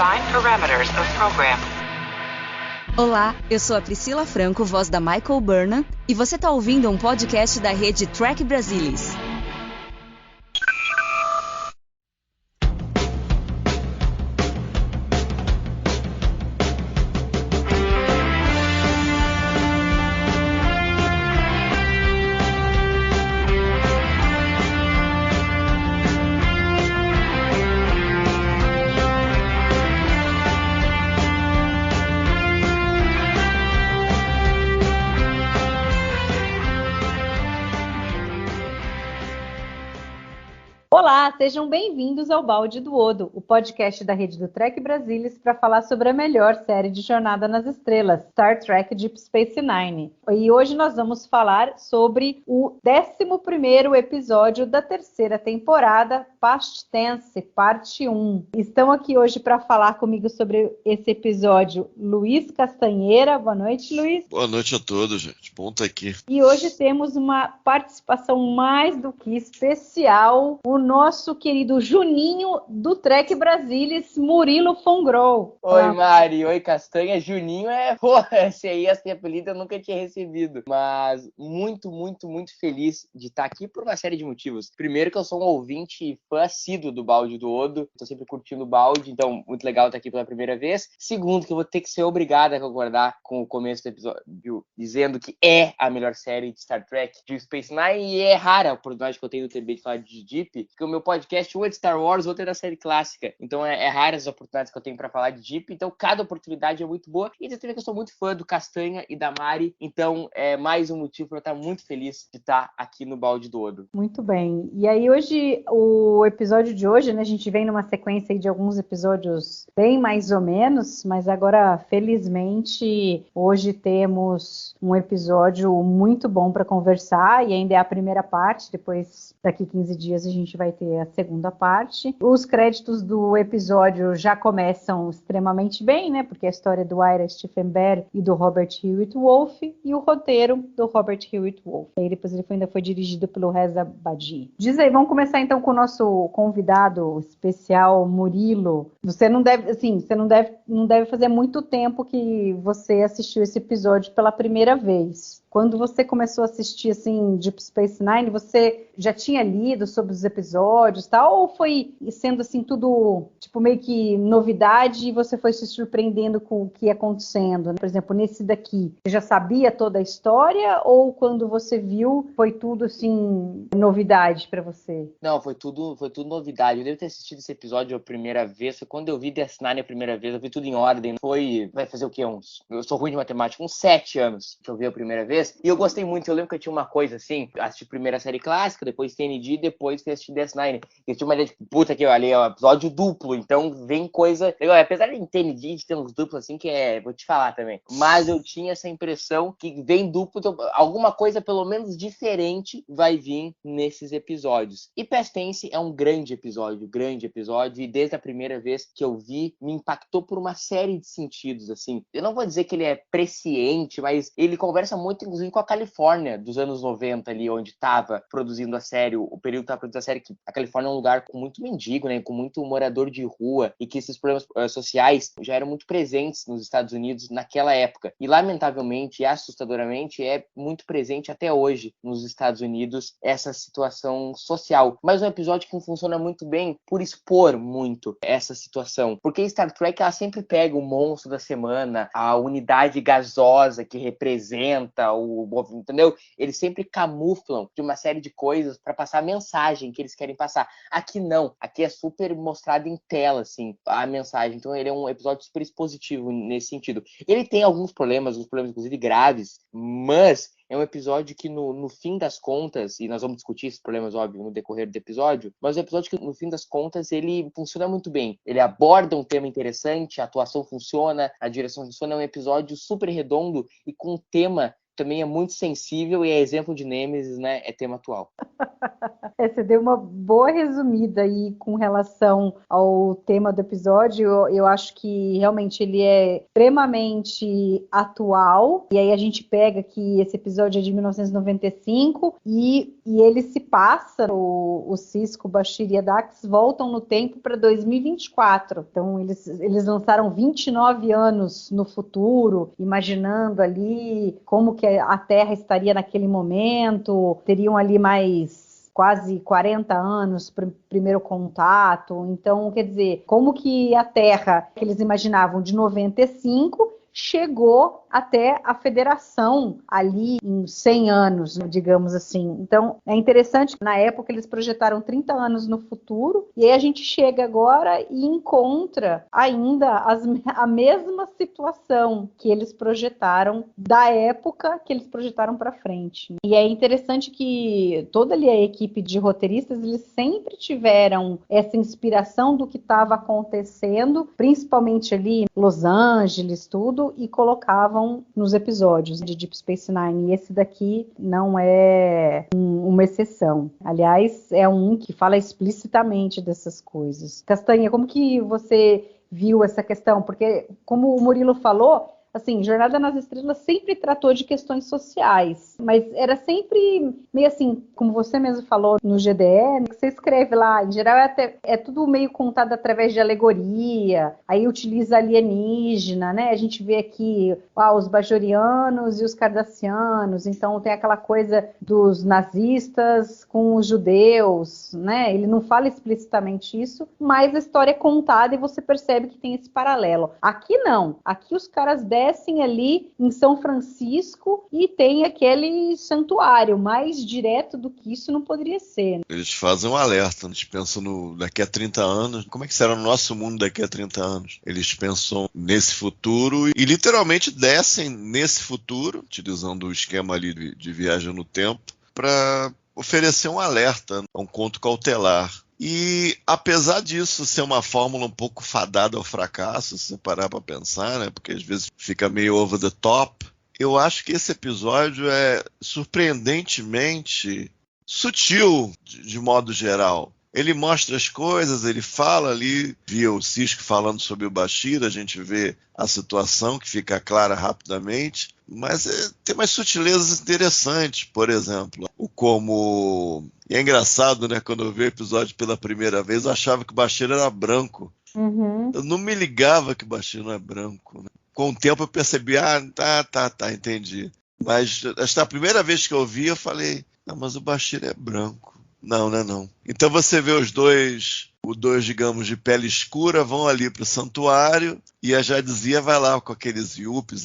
Define parameters of program. Olá, eu sou a Priscila Franco, voz da Michael Burnham, e você está ouvindo um podcast da rede Trek Brasilis. Olá, sejam bem-vindos ao Balde do Odo, o podcast da rede do Trek Brasilis para falar sobre a melhor série de Jornada nas Estrelas, Star Trek Deep Space Nine. E hoje nós vamos falar sobre o 11º episódio da terceira temporada, Past Tense, parte 1. Estão aqui hoje para falar comigo sobre esse episódio Luiz Castanheira. Boa noite, Luiz. Boa noite a todos, gente. Bom estar aqui. E hoje temos uma participação mais do que especial, o nosso querido Juninho do Trek Brasilis, Murilo Fongrol. Oi, Mari. Oi, Castanha. Juninho esse apelido eu nunca tinha recebido. Mas muito feliz de estar aqui por uma série de motivos. Primeiro que eu sou um ouvinte e fã assíduo do Balde do Odo. Tô sempre curtindo o balde, então muito legal estar aqui pela primeira vez. Segundo, que eu vou ter que ser obrigado a concordar com o começo do episódio, dizendo que é a melhor série de Star Trek, de Space Nine, e é rara a oportunidade que eu tenho no TB de falar de Deep, porque o meu podcast, um é de Star Wars, outro é da série clássica. Então é raras as oportunidades que eu tenho pra falar de Deep. Então cada oportunidade é muito boa. E também que eu sou muito fã do Castanha e da Mari. Então é mais um motivo pra eu estar muito feliz de estar aqui no Balde do Odo. Muito bem. E aí hoje, o episódio de hoje, né? A gente vem numa sequência aí de alguns episódios bem mais ou menos. Mas agora, felizmente, hoje temos um episódio muito bom pra conversar. E ainda é a primeira parte. Depois, daqui 15 dias, a gente vai ter a segunda parte. Os créditos do episódio já começam extremamente bem, né? Porque a história do Ira Steffenberg e do Robert Hewitt Wolfe e o roteiro do Robert Hewitt Wolfe. Aí depois ele ainda foi dirigido pelo Reza Badi. Diz aí, vamos começar então com o nosso convidado especial, Murilo. Você não deve fazer muito tempo que você assistiu esse episódio pela primeira vez. Quando você começou a assistir, assim, Deep Space Nine, você já tinha lido sobre os episódios, tal? Ou foi sendo, assim, tudo, tipo, meio que novidade e você foi se surpreendendo com o que ia acontecendo, né? Por exemplo, nesse daqui, você já sabia toda a história? Ou quando você viu, foi tudo, assim, novidade pra você? Não, foi tudo novidade. Eu devo ter assistido esse episódio a primeira vez. Foi quando eu vi DS9 a primeira vez. Eu vi tudo em ordem. Vai fazer o quê? Eu sou ruim de matemática. Uns 7 anos que eu vi a primeira vez. E eu gostei muito. Eu lembro que eu tinha uma coisa assim. Assisti primeiro a série clássica, depois TNG, depois fui assistir DS9. Eu tinha uma ideia de puta que ali é um episódio duplo. Então vem coisa legal. Apesar de TNG de ter uns duplos assim, vou te falar também. Mas eu tinha essa impressão que vem duplo. Então, alguma coisa pelo menos diferente vai vir nesses episódios. E Past Tense é um grande episódio. E desde a primeira vez que eu vi, me impactou por uma série de sentidos, assim. Eu não vou dizer que ele é presciente, mas ele conversa muito, inclusive, com a Califórnia dos anos 90 ali, onde estava produzindo a série, o período que estava produzindo a série, que a Califórnia é um lugar com muito mendigo, né, com muito morador de rua, e que esses problemas sociais já eram muito presentes nos Estados Unidos naquela época. E, lamentavelmente e assustadoramente, é muito presente até hoje nos Estados Unidos essa situação social. Mas é um episódio que funciona muito bem por expor muito essa situação. Porque Star Trek, ela sempre pega o monstro da semana, a unidade gasosa que representa o movimento, entendeu? Eles sempre camuflam de uma série de coisas para passar a mensagem que eles querem passar. Aqui não. Aqui é super mostrado em tela, assim, a mensagem. Então ele é um episódio super expositivo nesse sentido. Ele tem alguns problemas inclusive graves, mas é um episódio que no fim das contas, e nós vamos discutir esses problemas, óbvio, no decorrer do episódio, mas é um episódio que no fim das contas ele funciona muito bem. Ele aborda um tema interessante, a atuação funciona, a direção funciona, é um episódio super redondo e com um tema também é muito sensível e é exemplo de Nêmesis, né? É tema atual. Você deu uma boa resumida aí com relação ao tema do episódio. Eu acho que realmente ele é extremamente atual. E aí a gente pega que esse episódio é de 1995 e ele se passa, o Sisko, o Bashir e a Dax voltam no tempo para 2024. Então eles lançaram 29 anos no futuro, imaginando ali como que a Terra estaria naquele momento, teriam ali mais quase 40 anos para o primeiro contato. Então, quer dizer, como que a Terra, que eles imaginavam de 95, chegou até a Federação ali em 100 anos, digamos assim. Então, é interessante que na época eles projetaram 30 anos no futuro, e aí a gente chega agora e encontra ainda a mesma situação que eles projetaram da época que eles projetaram para frente. E é interessante que toda ali a equipe de roteiristas, eles sempre tiveram essa inspiração do que estava acontecendo, principalmente ali em Los Angeles, tudo, e colocavam nos episódios de Deep Space Nine. E esse daqui não é uma exceção. Aliás, é um que fala explicitamente dessas coisas. Castanha, como que você viu essa questão? Porque, como o Murilo falou, assim, Jornada nas Estrelas sempre tratou de questões sociais, mas era sempre meio assim, como você mesmo falou no GDE, que você escreve lá, em geral é tudo meio contado através de alegoria, aí utiliza alienígena, né? A gente vê aqui os bajorianos e os cardassianos, então tem aquela coisa dos nazistas com os judeus, né? Ele não fala explicitamente isso, mas a história é contada e você percebe que tem esse paralelo. Aqui não, aqui os caras descem ali em São Francisco e tem aquele santuário. Mais direto do que isso não poderia ser. Eles fazem um alerta, eles pensam daqui a 30 anos, como é que será o nosso mundo daqui a 30 anos? Eles pensam nesse futuro e literalmente descem nesse futuro, utilizando o esquema ali de viagem no tempo, para oferecer um alerta, um conto cautelar. E apesar disso ser uma fórmula um pouco fadada ao fracasso, se você parar para pensar, né? Porque às vezes fica meio over the top, eu acho que esse episódio é surpreendentemente sutil, de modo geral. Ele mostra as coisas, ele fala ali, via o Sisko falando sobre o Bashir, a gente vê a situação que fica clara rapidamente, mas tem umas sutilezas interessantes, por exemplo, E é engraçado, né, quando eu vi o episódio pela primeira vez, eu achava que o Bashir era branco. Uhum. Eu não me ligava que o Bashir não é branco, né? Com o tempo eu percebi, tá, entendi. Mas esta é a primeira vez que eu vi, eu falei, não, mas o Bashir é branco. Não, não é não. Então você vê os dois, digamos, de pele escura, vão ali pro santuário, e a Jadzia vai lá com aqueles yuppies,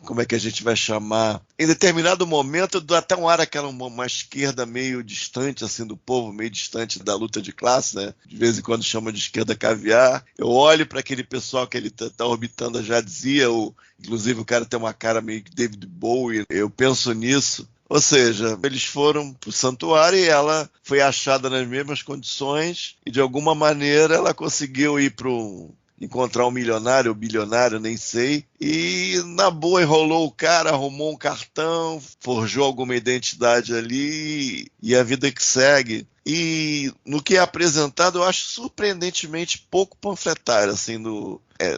como é que a gente vai chamar? Em determinado momento, dá até um ar aquela uma esquerda meio distante, assim, do povo, meio distante da luta de classe, né? De vez em quando chama de esquerda caviar. Eu olho para aquele pessoal que ele tá orbitando a Jadzia, inclusive o cara tem uma cara meio David Bowie, eu penso nisso. Ou seja, eles foram pro santuário e ela foi achada nas mesmas condições e de alguma maneira ela conseguiu ir encontrar um milionário ou bilionário, nem sei, e na boa enrolou o cara, arrumou um cartão, forjou alguma identidade ali e a vida que segue. E no que é apresentado, eu acho surpreendentemente pouco panfletário, assim,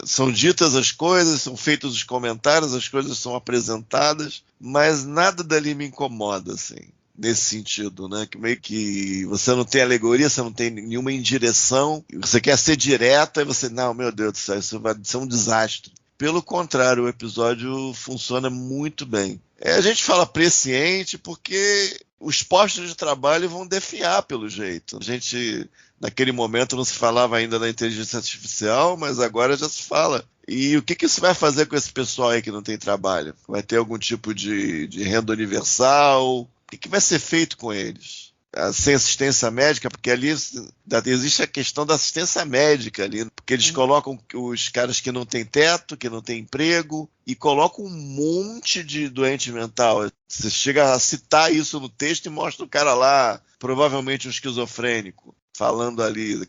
são ditas as coisas, são feitos os comentários, as coisas são apresentadas, mas nada dali me incomoda, assim, nesse sentido, né? Que meio que você não tem alegoria, você não tem nenhuma indireção, você quer ser direta e você, não, meu Deus do céu, isso vai ser um desastre. Pelo contrário, o episódio funciona muito bem. A gente fala presciente porque os postos de trabalho vão definhar pelo jeito. A gente, naquele momento, não se falava ainda da inteligência artificial, mas agora já se fala. E o que isso vai fazer com esse pessoal aí que não tem trabalho? Vai ter algum tipo de renda universal? O que vai ser feito com eles? Sem assistência médica, porque ali existe a questão da assistência médica ali, porque eles colocam os caras que não têm teto, que não têm emprego, e colocam um monte de doente mental. Você chega a citar isso no texto e mostra o cara lá, provavelmente um esquizofrênico, falando ali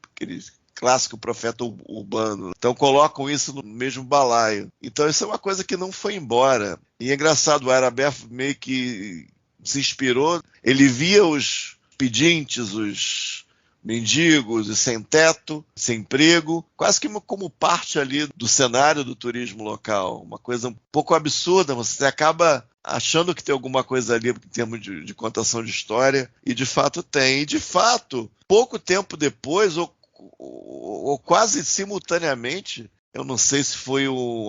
clássico profeta urbano. Então colocam isso no mesmo balaio. Então isso é uma coisa que não foi embora. E é engraçado, o Arabé meio que se inspirou, ele via os pedintes, os mendigos e sem teto, sem emprego, quase que como parte ali do cenário do turismo local. Uma coisa um pouco absurda, você acaba achando que tem alguma coisa ali em termos de contação de história, e de fato tem. E de fato, pouco tempo depois, ou quase simultaneamente, eu não sei se foi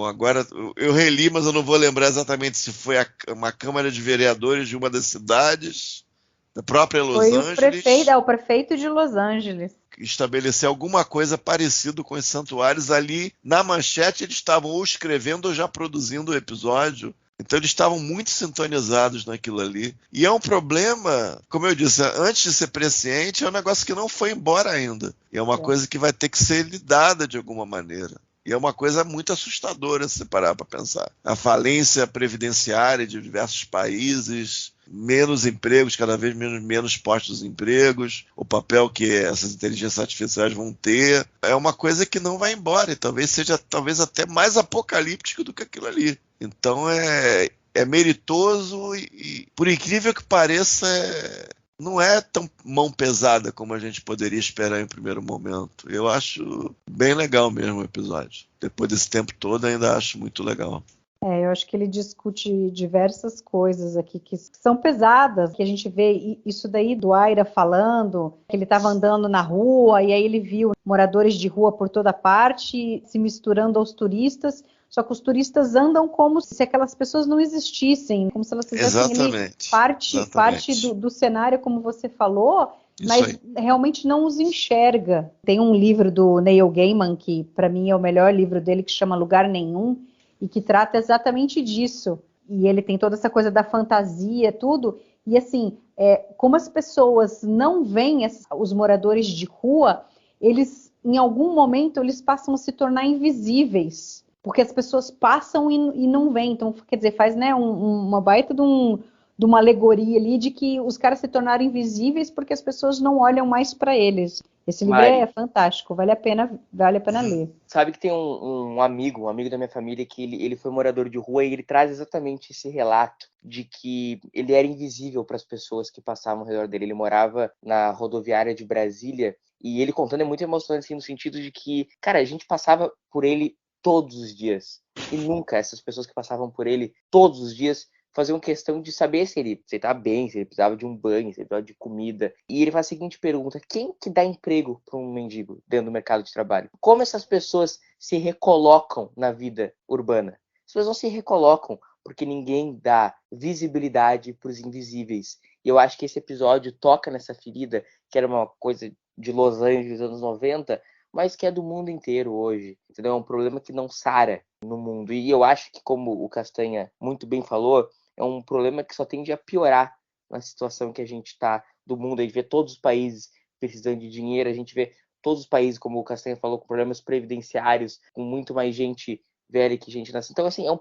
agora eu reli, mas eu não vou lembrar exatamente se foi uma Câmara de Vereadores de uma das cidades, da própria Los Angeles. Foi o prefeito de Los Angeles. Estabelecer alguma coisa parecida com os santuários ali. Na manchete, eles estavam ou escrevendo ou já produzindo o episódio. Então eles estavam muito sintonizados naquilo ali. E é um problema, como eu disse, antes de ser presciente, é um negócio que não foi embora ainda. E é uma coisa que vai ter que ser lidada de alguma maneira. E é uma coisa muito assustadora se parar para pensar. A falência previdenciária de diversos países, menos empregos, cada vez menos postos de empregos, o papel que essas inteligências artificiais vão ter, é uma coisa que não vai embora e talvez seja até mais apocalíptico do que aquilo ali. Então é meritoso e, por incrível que pareça, não é tão mão pesada como a gente poderia esperar em primeiro momento. Eu acho bem legal mesmo o episódio. Depois desse tempo todo, ainda acho muito legal. Eu acho que ele discute diversas coisas aqui que são pesadas, que a gente vê isso daí do Aira falando, que ele estava andando na rua e aí ele viu moradores de rua por toda parte se misturando aos turistas, só que os turistas andam como se aquelas pessoas não existissem, como se elas fizessem ali parte do cenário, como você falou, mas realmente não os enxerga. Tem um livro do Neil Gaiman, que para mim é o melhor livro dele, que chama Lugar Nenhum, e que trata exatamente disso. E ele tem toda essa coisa da fantasia, tudo. E assim, como as pessoas não veem os moradores de rua, eles, em algum momento, eles passam a se tornar invisíveis. Porque as pessoas passam e não veem. Então, quer dizer, faz uma baita de uma alegoria ali de que os caras se tornaram invisíveis porque as pessoas não olham mais para eles. Esse livro é fantástico, vale a pena ler. Sabe que tem um amigo da minha família que ele foi morador de rua e ele traz exatamente esse relato de que ele era invisível para as pessoas que passavam ao redor dele. Ele morava na rodoviária de Brasília e ele contando é muito emocionante assim, no sentido de que, cara, a gente passava por ele todos os dias e nunca essas pessoas que passavam por ele todos os dias faziam questão de saber se ele estava bem, se ele precisava de um banho, se ele precisava de comida. E ele faz a seguinte pergunta: quem que dá emprego para um mendigo dentro do mercado de trabalho? Como essas pessoas se recolocam na vida urbana? As pessoas não se recolocam porque ninguém dá visibilidade para os invisíveis. E eu acho que esse episódio toca nessa ferida, que era uma coisa de Los Angeles, anos 90, mas que é do mundo inteiro hoje. Entendeu? É um problema que não sara no mundo. E eu acho que, como o Castanha muito bem falou, é um problema que só tende a piorar na situação que a gente está do mundo. A gente vê todos os países precisando de dinheiro, a gente vê todos os países, como o Castanha falou, com problemas previdenciários, com muito mais gente velha que gente nascida. Então, assim, é um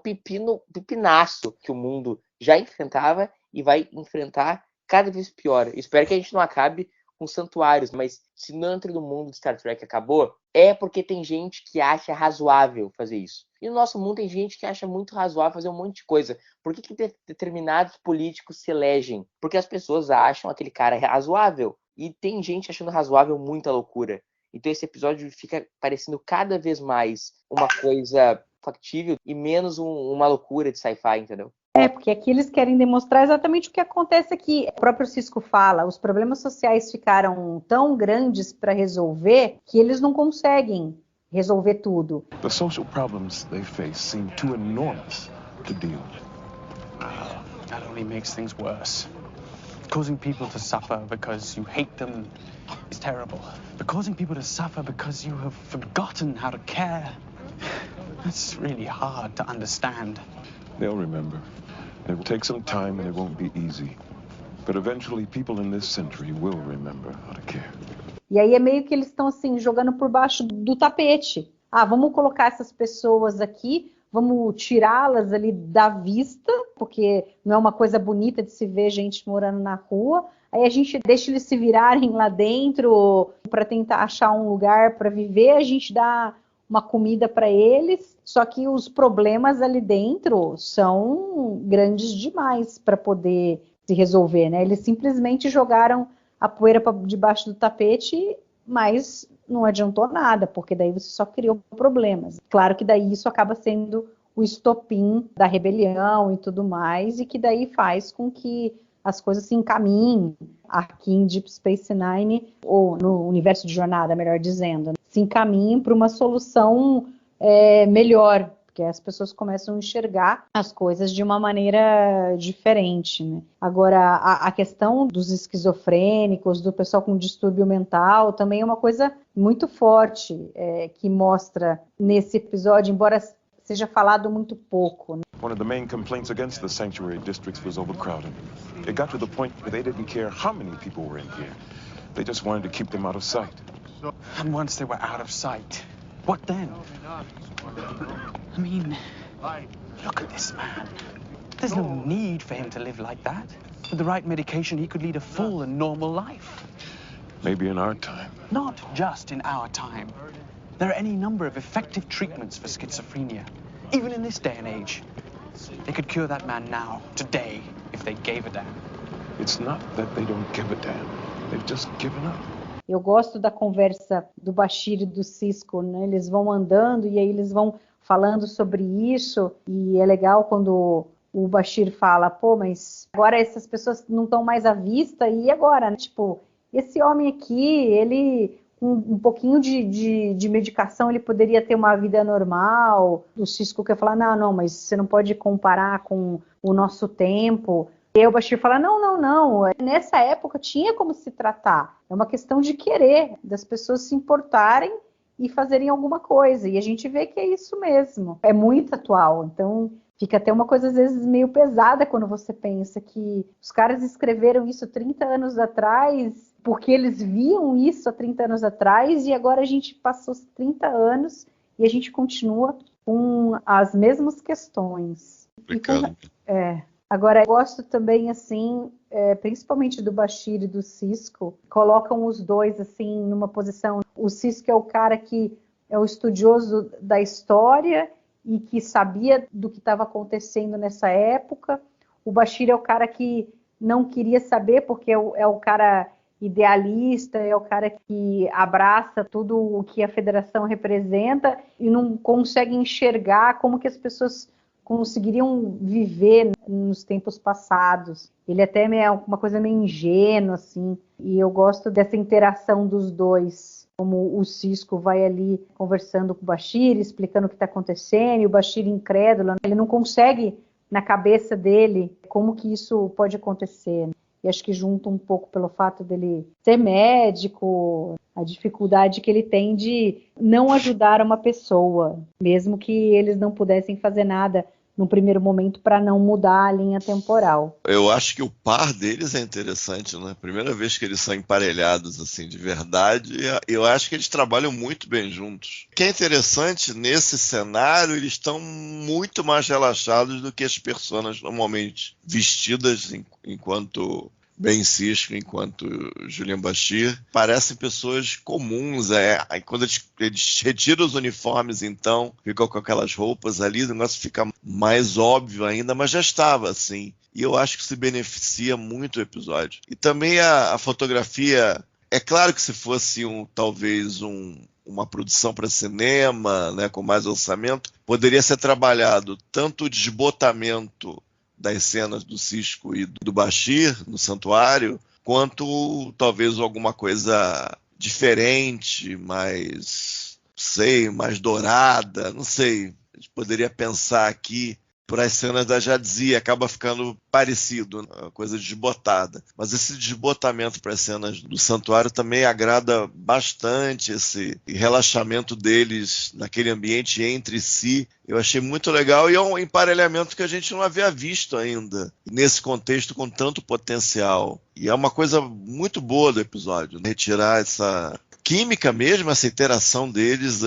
pepinaço que o mundo já enfrentava e vai enfrentar cada vez pior. Espero que a gente não acabe com santuários, mas se não entra no mundo de Star Trek acabou, é porque tem gente que acha razoável fazer isso. E no nosso mundo tem gente que acha muito razoável fazer um monte de coisa. Por que determinados políticos se elegem? Porque as pessoas acham aquele cara razoável. E tem gente achando razoável muita loucura. Então esse episódio fica parecendo cada vez mais uma coisa factível e menos uma loucura de sci-fi, entendeu? Porque aqui eles querem demonstrar exatamente o que acontece aqui. O próprio Sisko fala, os problemas sociais ficaram tão grandes para resolver que eles não conseguem resolver tudo. The social problems they face seem too enormous to deal with. That only makes things worse. Causing people to suffer because you hate them is terrible. But causing people to suffer because you have forgotten how to care, that's really hard to understand. They'll remember. It will take some time and it won't be easy. But eventually people in this century will remember how to care. E aí é meio que eles estão assim, jogando por baixo do tapete. Vamos colocar essas pessoas aqui vamos tirá-las ali da vista, porque não é uma coisa bonita de se ver gente morando na rua. Aí a gente deixa eles se virarem lá dentro para tentar achar um lugar para viver, a gente dá uma comida para eles, só que os problemas ali dentro são grandes demais para poder se resolver, né? Eles simplesmente jogaram a poeira para debaixo do tapete, mas não adiantou nada, porque daí você só criou problemas. Claro que daí isso acaba sendo o estopim da rebelião e tudo mais, e que daí faz com que as coisas se encaminhem aqui em Deep Space Nine, ou no universo de jornada, melhor dizendo, se encaminhem para uma solução melhor, porque as pessoas começam a enxergar as coisas de uma maneira diferente, né? Agora, a questão dos esquizofrênicos, do pessoal com distúrbio mental, também é uma coisa muito forte, que mostra nesse episódio, embora seja falado muito pouco, né? One of the main complaints against the sanctuary districts was overcrowding. It got to the point where they didn't care how many people were in here. They just wanted to keep them out of sight. And once they were out of sight, what then? I mean, look at this man. There's no need for him to live like that. With the right medication, he could lead a full and normal life. Maybe in our time. Not just in our time. There are any number of effective treatments for schizophrenia, even in this day and age. They could cure that man now, today, if they gave a damn. It's not that they don't give a damn. They've just given up. Eu gosto da conversa do Bashir e do Sisko, né? Eles vão andando e aí eles vão falando sobre isso, e é legal quando o Bashir fala, pô, mas agora essas pessoas não estão mais à vista, e agora, né? Tipo, esse homem aqui, ele, com um pouquinho de medicação, ele poderia ter uma vida normal. O Sisko quer falar, não, mas você não pode comparar com o nosso tempo. E aí o Bashir fala, não, nessa época tinha como se tratar. É uma questão de querer, das pessoas se importarem e fazerem alguma coisa. E a gente vê que é isso mesmo. É muito atual. Então, fica até uma coisa, às vezes, meio pesada quando você pensa que os caras escreveram isso 30 anos atrás, porque eles viam isso há 30 anos atrás, e agora a gente passou 30 anos e a gente continua com as mesmas questões. Agora, eu gosto também, assim, principalmente do Bashir e do Sisko, colocam os dois, assim, numa posição. O Sisko é o cara que é o estudioso da história e que sabia do que estava acontecendo nessa época. O Bashir é o cara que não queria saber, porque é o cara idealista, é o cara que abraça tudo o que a federação representa e não consegue enxergar como que as pessoas conseguiriam viver nos tempos passados. Ele até é uma coisa meio ingênua, assim, e eu gosto dessa interação dos dois, como o Sisko vai ali conversando com o Bashir, explicando o que está acontecendo, e o Bashir incrédulo, ele não consegue, na cabeça dele, como que isso pode acontecer. E acho que junta um pouco pelo fato dele ser médico, a dificuldade que ele tem de não ajudar uma pessoa, mesmo que eles não pudessem fazer nada no primeiro momento para não mudar a linha temporal. Eu acho que o par deles é interessante, né? Primeira vez que eles são emparelhados assim de verdade, eu acho que eles trabalham muito bem juntos. O que é interessante, nesse cenário, eles estão muito mais relaxados do que as personas normalmente vestidas enquanto Ben Sisko, enquanto Julian Bashir, parecem pessoas comuns. Aí quando eles retiram os uniformes, então, ficam com aquelas roupas ali, o negócio fica mais óbvio ainda, mas já estava assim. E eu acho que se beneficia muito o episódio. E também a fotografia, é claro que se fosse talvez uma produção para cinema, né, com mais orçamento, poderia ser trabalhado tanto o desbotamento das cenas do Sisko e do Bashir no santuário, quanto talvez alguma coisa diferente, mais dourada, não sei. A gente poderia pensar aqui para as cenas da Jadzia, acaba ficando parecido, uma coisa desbotada. Mas esse desbotamento para as cenas do santuário também agrada bastante, esse relaxamento deles naquele ambiente entre si. Eu achei muito legal, e é um emparelhamento que a gente não havia visto ainda, nesse contexto com tanto potencial. E é uma coisa muito boa do episódio, né? Retirar química mesmo, essa interação deles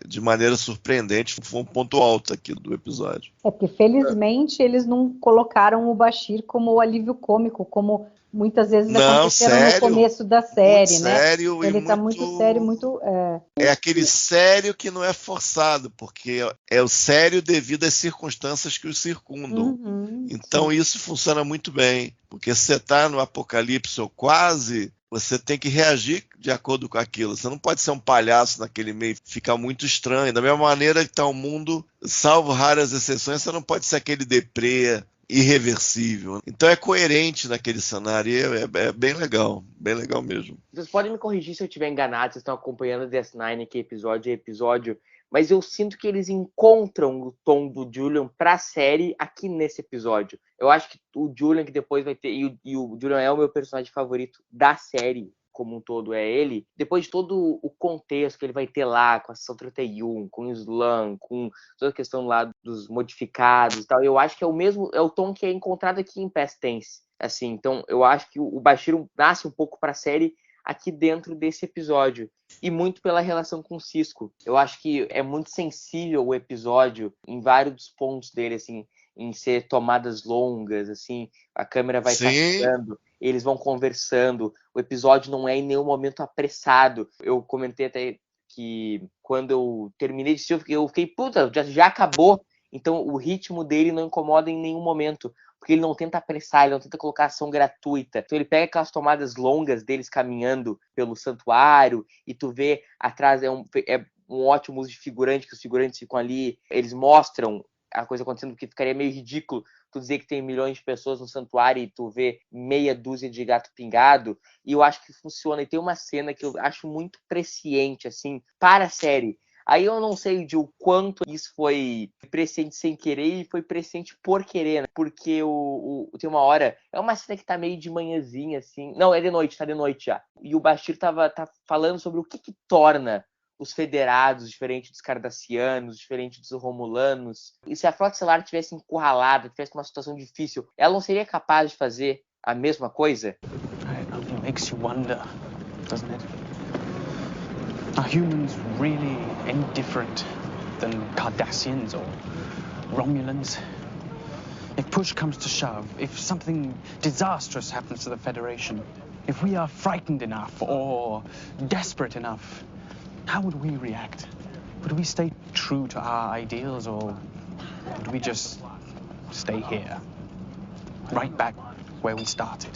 de maneira surpreendente, foi um ponto alto aqui do episódio. Porque felizmente eles não colocaram o Bashir como o alívio cômico, como muitas vezes aconteceram no começo da série, né? Sério, ele tá muito sério, muito... É aquele sério que não é forçado, porque é o sério devido às circunstâncias que o circundam. Então isso funciona muito bem, porque se você está no apocalipse ou quase, você tem que reagir de acordo com aquilo. Você não pode ser um palhaço naquele meio, ficar muito estranho. Da mesma maneira que está o mundo, salvo raras exceções, você não pode ser aquele deprê irreversível. Então é coerente naquele cenário e é bem legal mesmo. Vocês podem me corrigir se eu estiver enganado, vocês estão acompanhando DS9 aqui episódio a episódio, mas eu sinto que eles encontram o tom do Julian pra série aqui nesse episódio. Eu acho que o Julian que depois vai ter, e o Julian é o meu personagem favorito da série como um todo, é ele, depois de todo o contexto que ele vai ter lá, com a Seção 31, com o Slan, com toda a questão lá dos modificados e tal, eu acho que é o tom que é encontrado aqui em Past Tense, assim, então eu acho que o Bashir nasce um pouco pra série aqui dentro desse episódio, e muito pela relação com o Sisko. Eu acho que é muito sensível o episódio em vários pontos dele, assim, em ser tomadas longas, assim, a câmera vai passando, eles vão conversando, o episódio não é em nenhum momento apressado. Eu comentei até que quando eu terminei de assistir, eu fiquei, puta, já acabou, então o ritmo dele não incomoda em nenhum momento, porque ele não tenta apressar, ele não tenta colocar ação gratuita. Então ele pega aquelas tomadas longas deles caminhando pelo santuário, e tu vê atrás, é um ótimo uso de figurante, que os figurantes ficam ali, eles mostram a coisa acontecendo, porque ficaria meio ridículo tu dizer que tem milhões de pessoas no santuário e tu vê meia dúzia de gato pingado, e eu acho que funciona. E tem uma cena que eu acho muito presciente, assim, para a série. Aí eu não sei de o quanto isso foi presciente sem querer e foi presciente por querer, né? Porque tem uma hora, é uma cena que tá meio de manhãzinha, assim. Não, é de noite, tá de noite já. E o Bashir tá falando sobre o que torna os federados, diferente dos cardassianos, diferente dos romulanos. E se a Frota Estelar tivesse encurralada, tivesse uma situação difícil, ela não seria capaz de fazer a mesma coisa? It makes you wonder, doesn't it? Are humans really any different than Cardassians or Romulans? If push comes to shove, if something disastrous happens to the Federation, if we are frightened enough or desperate enough, how would we react? Would we stay true to our ideals, or would we just stay here, right back where we started?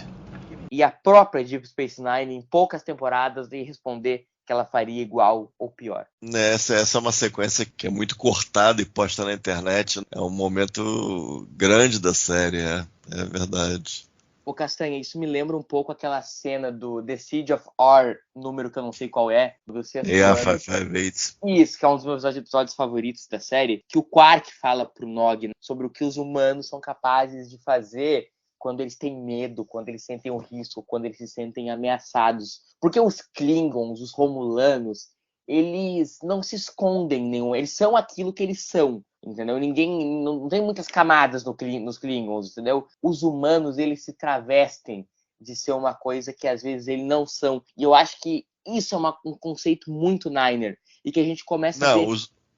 E a própria Deep Space Nine, em poucas temporadas, veio responder que ela faria igual ou pior. Essa é uma sequência que é muito cortada e posta na internet. É um momento grande da série, é verdade. Ô Castanha, isso me lembra um pouco aquela cena do The Siege of Ar, número que eu não sei qual é, do sexto ano. 558. Isso, que é um dos meus episódios favoritos da série, que o Quark fala pro Nog sobre o que os humanos são capazes de fazer quando eles têm medo, quando eles sentem um risco, quando eles se sentem ameaçados. Porque os Klingons, os Romulanos, eles não se escondem nenhum, eles são aquilo que eles são, entendeu? Não tem muitas camadas nos Klingons, entendeu? Os humanos, eles se travestem de ser uma coisa que às vezes eles não são. E eu acho que isso é um conceito muito Niner, e que a gente começa a ver...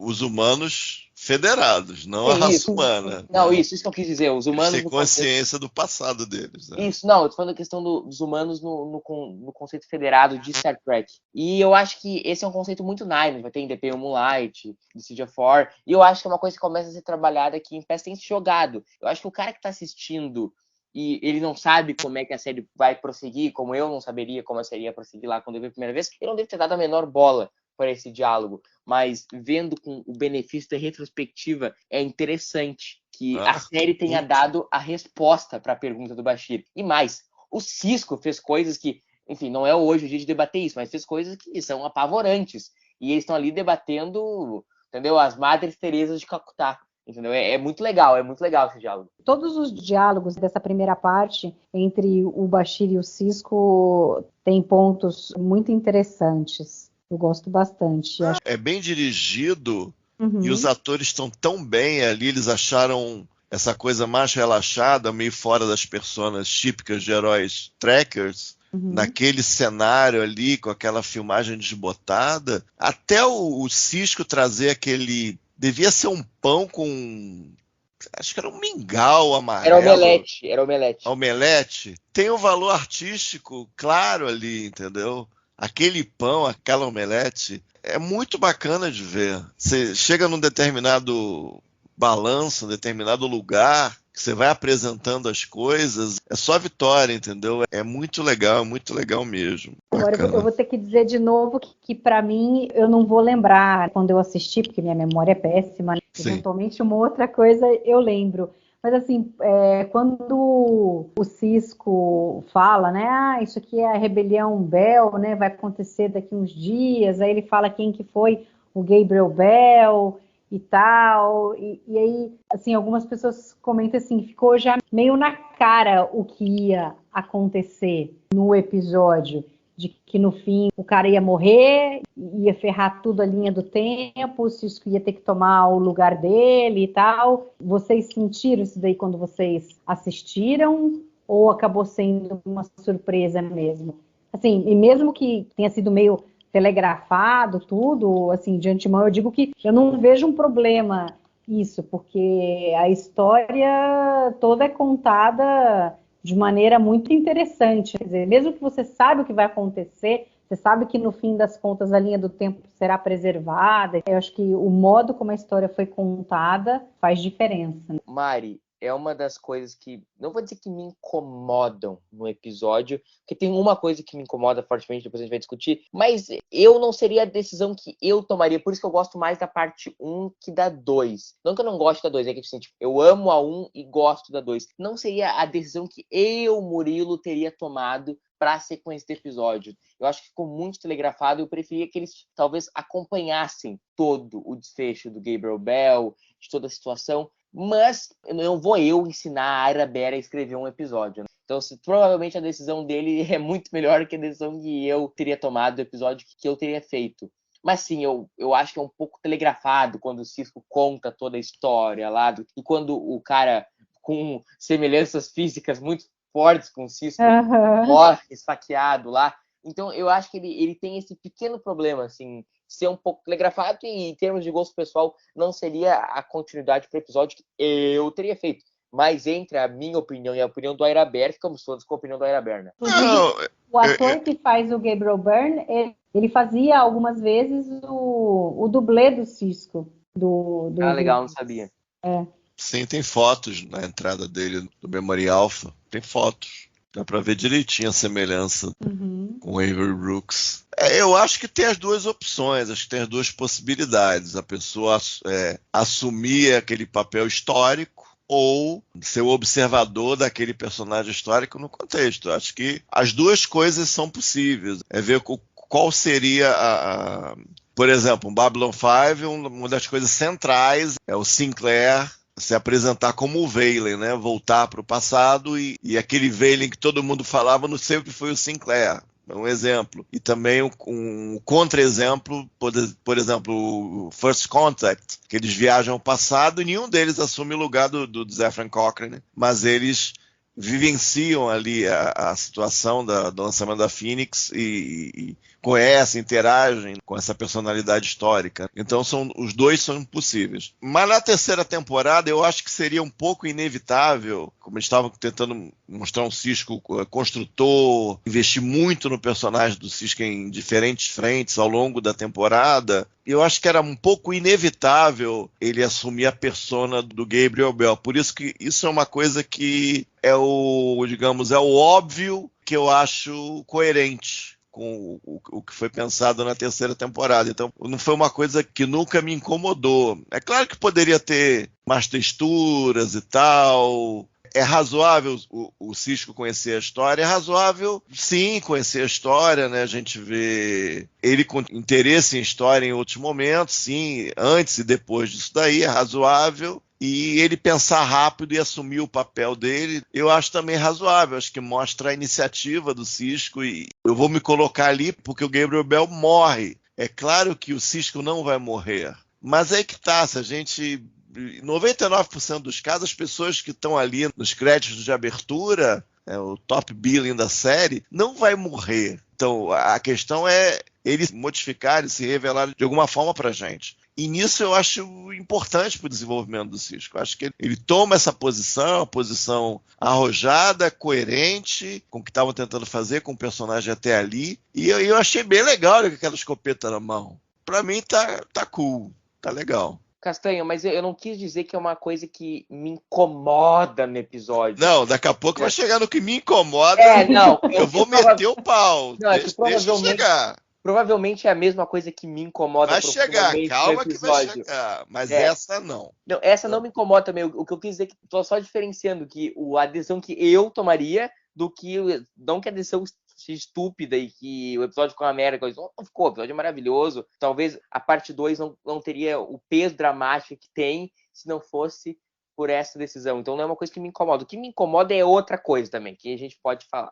Os humanos federados, não a raça humana. Não, isso que eu quis dizer. Os humanos... Eles têm consciência do passado deles. Né? Isso, não, eu tô falando da questão dos humanos no conceito federado de Star Trek. E eu acho que esse é um conceito muito Nine, vai ter em The Pale Moonlight, The Siege of War, e eu acho que é uma coisa que começa a ser trabalhada aqui em Past Tense jogado. Eu acho que o cara que tá assistindo e ele não sabe como é que a série vai prosseguir, como eu não saberia como a série ia prosseguir lá quando eu vi a primeira vez, ele não deve ter dado a menor bola para esse diálogo, mas vendo com o benefício da retrospectiva, é interessante que a série tenha dado a resposta para a pergunta do Bashir. E mais, o Sisko fez coisas que, enfim, não é hoje o dia de debater isso, mas fez coisas que são apavorantes. E eles estão ali debatendo, entendeu? As Madres Teresas de Calcutá. Entendeu? É muito legal esse diálogo. Todos os diálogos dessa primeira parte entre o Bashir e o Sisko têm pontos muito interessantes. Eu gosto bastante. É bem dirigido e os atores estão tão bem ali, eles acharam essa coisa mais relaxada, meio fora das personas típicas de heróis trackers, naquele cenário ali, com aquela filmagem desbotada, até o Sisko trazer aquele... Devia ser um pão com... Acho que era um mingau amarelo. Era omelete. Omelete. Tem um valor artístico claro ali, entendeu? Aquele pão, aquela omelete, é muito bacana de ver. Você chega num determinado balanço, um determinado lugar, que você vai apresentando as coisas, é só vitória, entendeu? É muito legal mesmo. Agora eu vou ter que dizer de novo que para mim, eu não vou lembrar quando eu assisti, porque minha memória é péssima, né? Eventualmente uma outra coisa eu lembro. Mas assim, quando o Sisko fala, né, isso aqui é a rebelião Bell, né, vai acontecer daqui uns dias, aí ele fala quem que foi o Gabriel Bell e tal, e aí, assim, algumas pessoas comentam assim, ficou já meio na cara o que ia acontecer no episódio, de que no fim o cara ia morrer, ia ferrar tudo a linha do tempo, o Sisko ia ter que tomar o lugar dele e tal. Vocês sentiram isso daí quando vocês assistiram? Ou acabou sendo uma surpresa mesmo? Assim, e mesmo que tenha sido meio telegrafado tudo, assim, de antemão, eu digo que eu não vejo um problema isso, porque a história toda é contada de maneira muito interessante. Quer dizer, mesmo que você sabe o que vai acontecer, você sabe que no fim das contas a linha do tempo será preservada. Eu acho que o modo como a história foi contada faz diferença. Mari, é uma das coisas que, não vou dizer que me incomodam no episódio, porque tem uma coisa que me incomoda fortemente, depois a gente vai discutir, mas eu não seria a decisão que eu tomaria, por isso que eu gosto mais da parte 1 que da 2. Não que eu não gosto da 2, é que assim, tipo, eu amo a 1 e gosto da 2. Não seria a decisão que eu, Murilo, teria tomado para a sequência do episódio. Eu acho que ficou muito telegrafado, eu preferia que eles talvez acompanhassem todo o desfecho do Gabriel Bell, de toda a situação, mas não vou eu ensinar a Aira Bear a escrever um episódio, né? Então, provavelmente a decisão dele é muito melhor que a decisão que eu teria tomado do episódio que eu teria feito. Mas sim, eu acho que é um pouco telegrafado quando o Sisko conta toda a história lá, e quando o cara com semelhanças físicas muito fortes com o Sisko morre esfaqueado lá. Então, eu acho que ele tem esse pequeno problema, assim, ser um pouco telegrafado, e em termos de gosto pessoal, não seria a continuidade para o episódio que eu teria feito. Mas entre a minha opinião e a opinião do Ira Bear, ficamos todos com a opinião do Ira Bear, né? O ator que faz o Gabriel Byrne, ele fazia algumas vezes o dublê do Sisko. Legal, não sabia. Sim, tem fotos na entrada dele do Memory Alpha. Tem fotos. Dá pra ver direitinho a semelhança com o Avery Brooks. Eu acho que tem as duas opções, acho que tem as duas possibilidades. A pessoa assumir aquele papel histórico ou ser o observador daquele personagem histórico no contexto. Acho que as duas coisas são possíveis. É ver qual seria por exemplo, um Babylon 5, uma das coisas centrais é o Sinclair se apresentar como o Valen, né? Voltar para o passado e aquele Valen que todo mundo falava não sempre foi o Sinclair. É um exemplo. E também um contra-exemplo, por exemplo, o First Contact, que eles viajam ao passado e nenhum deles assume o lugar do Zefram Cochrane, mas eles vivenciam ali a situação do lançamento da Phoenix e conhecem, interagem com essa personalidade histórica. Então os dois são possíveis. Mas na terceira temporada eu acho que seria um pouco inevitável, como eles estavam tentando mostrar um Sisko construtor, investir muito no personagem do Sisko em diferentes frentes ao longo da temporada. Eu acho que era um pouco inevitável ele assumir a persona do Gabriel Bell. Por isso que isso é uma coisa que é o óbvio, que eu acho coerente com o que foi pensado na terceira temporada. Então, não foi uma coisa que nunca me incomodou. É claro que poderia ter mais texturas e tal. É razoável o Sisko conhecer a história? É razoável, sim, conhecer a história, né? A gente vê ele com interesse em história em outros momentos, sim, antes e depois disso daí, é razoável. E ele pensar rápido e assumir o papel dele, eu acho também razoável. Acho que mostra a iniciativa do Sisko e eu vou me colocar ali porque o Gabriel Bell morre. É claro que o Sisko não vai morrer, mas é que tá, se a gente em 99% dos casos, as pessoas que estão ali nos créditos de abertura, o top billing da série, não vai morrer. Então, a questão é eles modificarem, se revelarem de alguma forma pra gente. E nisso eu acho importante para o desenvolvimento do Cisco. Eu acho que ele toma essa posição, uma posição arrojada, coerente com o que estavam tentando fazer com o personagem até ali. E eu achei bem legal ele com aquela escopeta na mão. Para mim tá cool, tá legal. Castanho, mas eu não quis dizer que é uma coisa que me incomoda no episódio. Não, daqui a pouco vai chegar no que me incomoda. Não. Eu vou meter o pau. Não, deixa eu chegar. Provavelmente é a mesma coisa que me incomoda vai chegar, calma no que vai chegar. Mas essa não. Não, essa não me incomoda também. O que eu quis dizer é que tô só diferenciando que a decisão que eu tomaria do que... Não que a decisão seja estúpida e que o episódio ficou uma merda. Não ficou, o episódio é maravilhoso. Talvez a parte 2 não teria o peso dramático que tem se não fosse por essa decisão. Então não é uma coisa que me incomoda. O que me incomoda é outra coisa também, que a gente pode falar.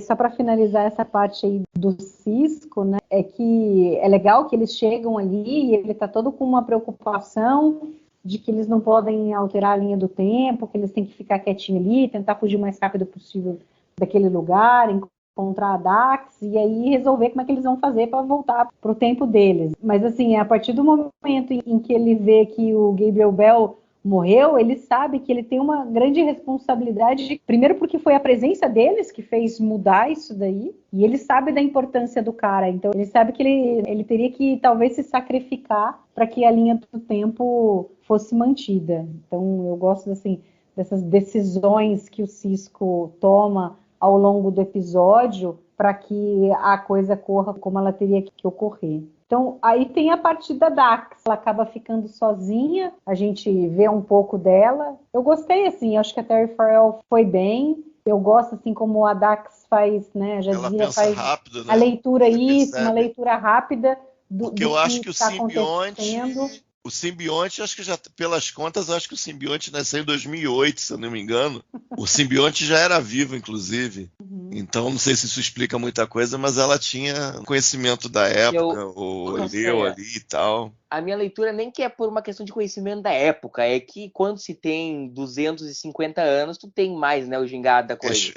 Só para finalizar essa parte aí do Cisco, né, é que é legal que eles chegam ali e ele está todo com uma preocupação de que eles não podem alterar a linha do tempo, que eles têm que ficar quietinho ali, tentar fugir o mais rápido possível daquele lugar, encontrar a Dax e aí resolver como é que eles vão fazer para voltar para o tempo deles. Mas assim, a partir do momento em que ele vê que o Gabriel Bell morreu, ele sabe que ele tem uma grande responsabilidade, primeiro porque foi a presença deles que fez mudar isso daí, e ele sabe da importância do cara, então ele sabe que ele teria que talvez se sacrificar para que a linha do tempo fosse mantida. Então eu gosto assim, dessas decisões que o Cisco toma ao longo do episódio para que a coisa corra como ela teria que ocorrer. Então, aí tem a parte da Dax, ela acaba ficando sozinha, a gente vê um pouco dela. Eu gostei, assim, acho que a Terry Farrell foi bem. Eu gosto, assim, como a Dax faz, né, já ela dizia, faz rápido, né? a leitura uma leitura rápida do eu acho que o tá simbionte... O simbionte, acho que já, pelas contas, acho que o simbionte nasceu em 2008, se eu não me engano. O simbionte já era vivo, inclusive. Então, não sei se isso explica muita coisa, mas ela tinha conhecimento da época, ou leu ali e tal. A minha leitura nem que é por uma questão de conhecimento da época, é que quando se tem 250 anos, tu tem mais, né, o gingado da coisa.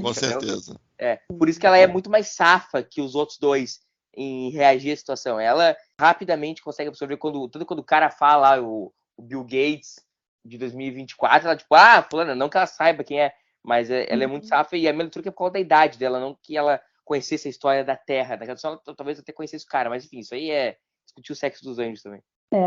Com certeza. Por isso que ela é muito mais safa que os outros dois em reagir à situação. Ela rapidamente consegue absorver quando o cara fala, o Bill Gates de 2024, ela tipo, fulana, não que ela saiba quem é, mas ela é muito safa, e a minha leitura é por causa da idade dela, não que ela conhecesse a história da Terra, né? Ela talvez até conhecesse o cara, mas enfim, isso aí é discutir o sexo dos anjos também.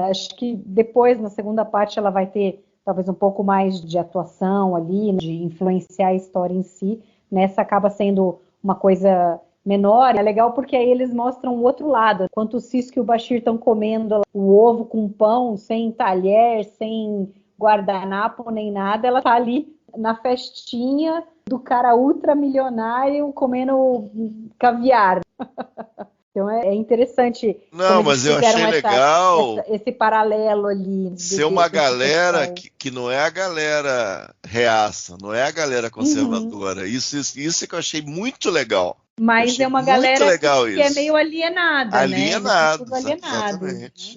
Acho que depois, na segunda parte, ela vai ter talvez um pouco mais de atuação ali, de influenciar a história em si. Nessa acaba sendo uma coisa menor. É legal porque aí eles mostram o outro lado. Enquanto o Cisco e o Bashir estão comendo o ovo com pão, sem talher, sem guardanapo nem nada, ela tá ali na festinha do cara ultramilionário comendo caviar. Então é interessante. Não, mas eu achei legal esse paralelo ali. Ser uma galera que não é a galera reaça, não é a galera conservadora. Isso é que eu achei muito legal. Mas é uma galera que é meio alienada, alienado, né? Alienado.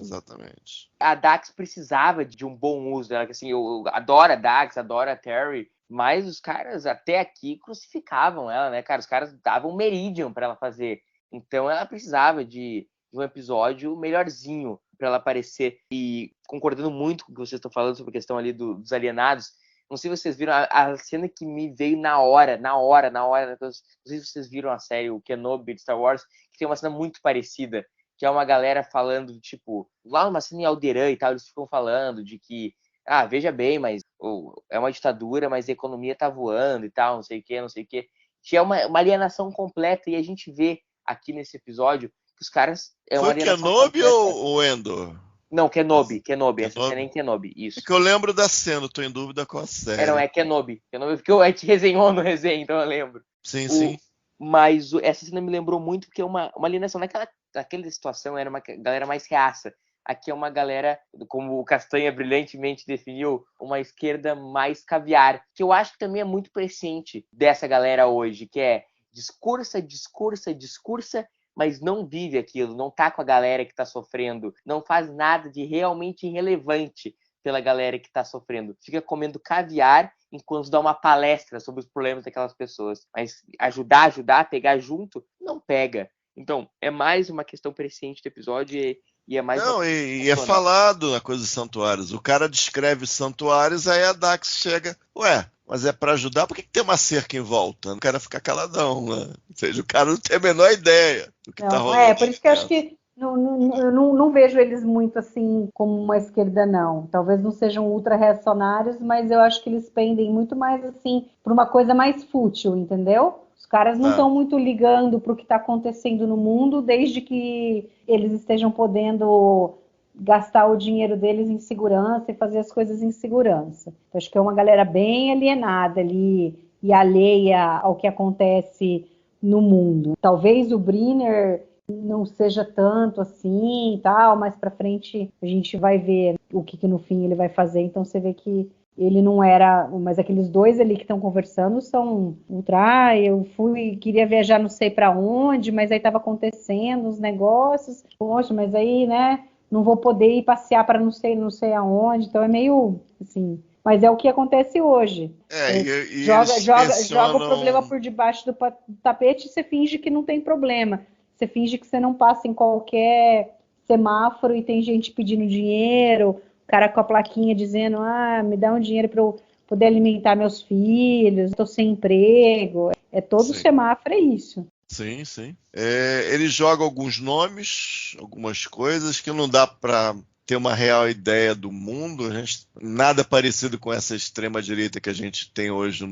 Exatamente. A Dax precisava de um bom uso dela, que assim, eu adoro a Dax, adoro a Terry, mas os caras até aqui crucificavam ela, né, cara? Os caras davam Meridian pra ela fazer. Então ela precisava de um episódio melhorzinho para ela aparecer. E concordando muito com o que vocês estão falando sobre a questão ali dos alienados, não sei se vocês viram a cena que me veio na hora. Não sei se vocês viram a série, o Kenobi de Star Wars, que tem uma cena muito parecida, que é uma galera falando, tipo, lá numa cena em Alderaan e tal, eles ficam falando de que, veja bem, mas é uma ditadura, mas a economia tá voando e tal, não sei o quê. Que é uma alienação completa, e a gente vê aqui nesse episódio que os caras... Foi Kenobi ou Endor? Não, Kenobi. Essa cena é em Kenobi, isso. É que eu lembro da cena, tô em dúvida com a série. Não, é Kenobi, porque a gente resenhou no resenha, então eu lembro. Sim. Mas essa cena me lembrou muito, porque é uma alienação. Naquela situação era uma galera mais reaça. Aqui é uma galera, como o Castanha brilhantemente definiu, uma esquerda mais caviar, que eu acho que também é muito presente dessa galera hoje, que é discursa, mas não vive aquilo, não tá com a galera que tá sofrendo, não faz nada de realmente relevante pela galera que tá sofrendo. Fica comendo caviar enquanto dá uma palestra sobre os problemas daquelas pessoas. Mas ajudar, pegar junto, não pega. Então, é mais uma questão presciente do episódio e é mais Não, uma... e é falado na coisa dos santuários. O cara descreve os santuários, aí a Dax chega, ué, mas é pra ajudar, por que tem uma cerca em volta? O cara fica caladão, né? Ou seja, o cara não tem a menor ideia do que tá rolando. Por isso que eu acho que eu não vejo eles muito assim como uma esquerda, não. Talvez não sejam ultra-reacionários, mas eu acho que eles pendem muito mais assim para uma coisa mais fútil, entendeu? Os caras não estão muito ligando para o que está acontecendo no mundo, desde que eles estejam podendo gastar o dinheiro deles em segurança e fazer as coisas em segurança. Então, acho que é uma galera bem alienada ali e alheia ao que acontece no mundo. Talvez o Brenner não seja tanto assim e tal, mais para frente a gente vai ver o que no fim ele vai fazer. Então você vê que ele não era, mas aqueles dois ali que estão conversando são ultra, eu queria viajar não sei para onde, mas aí estava acontecendo os negócios, poxa, mas aí, né, não vou poder ir passear para não sei aonde, então é meio assim, mas é o que acontece hoje. Joga o problema por debaixo do tapete e você finge que não tem problema. Você finge que você não passa em qualquer semáforo e tem gente pedindo dinheiro, o cara com a plaquinha dizendo, me dá um dinheiro para eu poder alimentar meus filhos, estou sem emprego. Todo semáforo é isso. Sim, sim. Ele joga alguns nomes, algumas coisas que não dá para ter uma real ideia do mundo. Nada parecido com essa extrema-direita que a gente tem hoje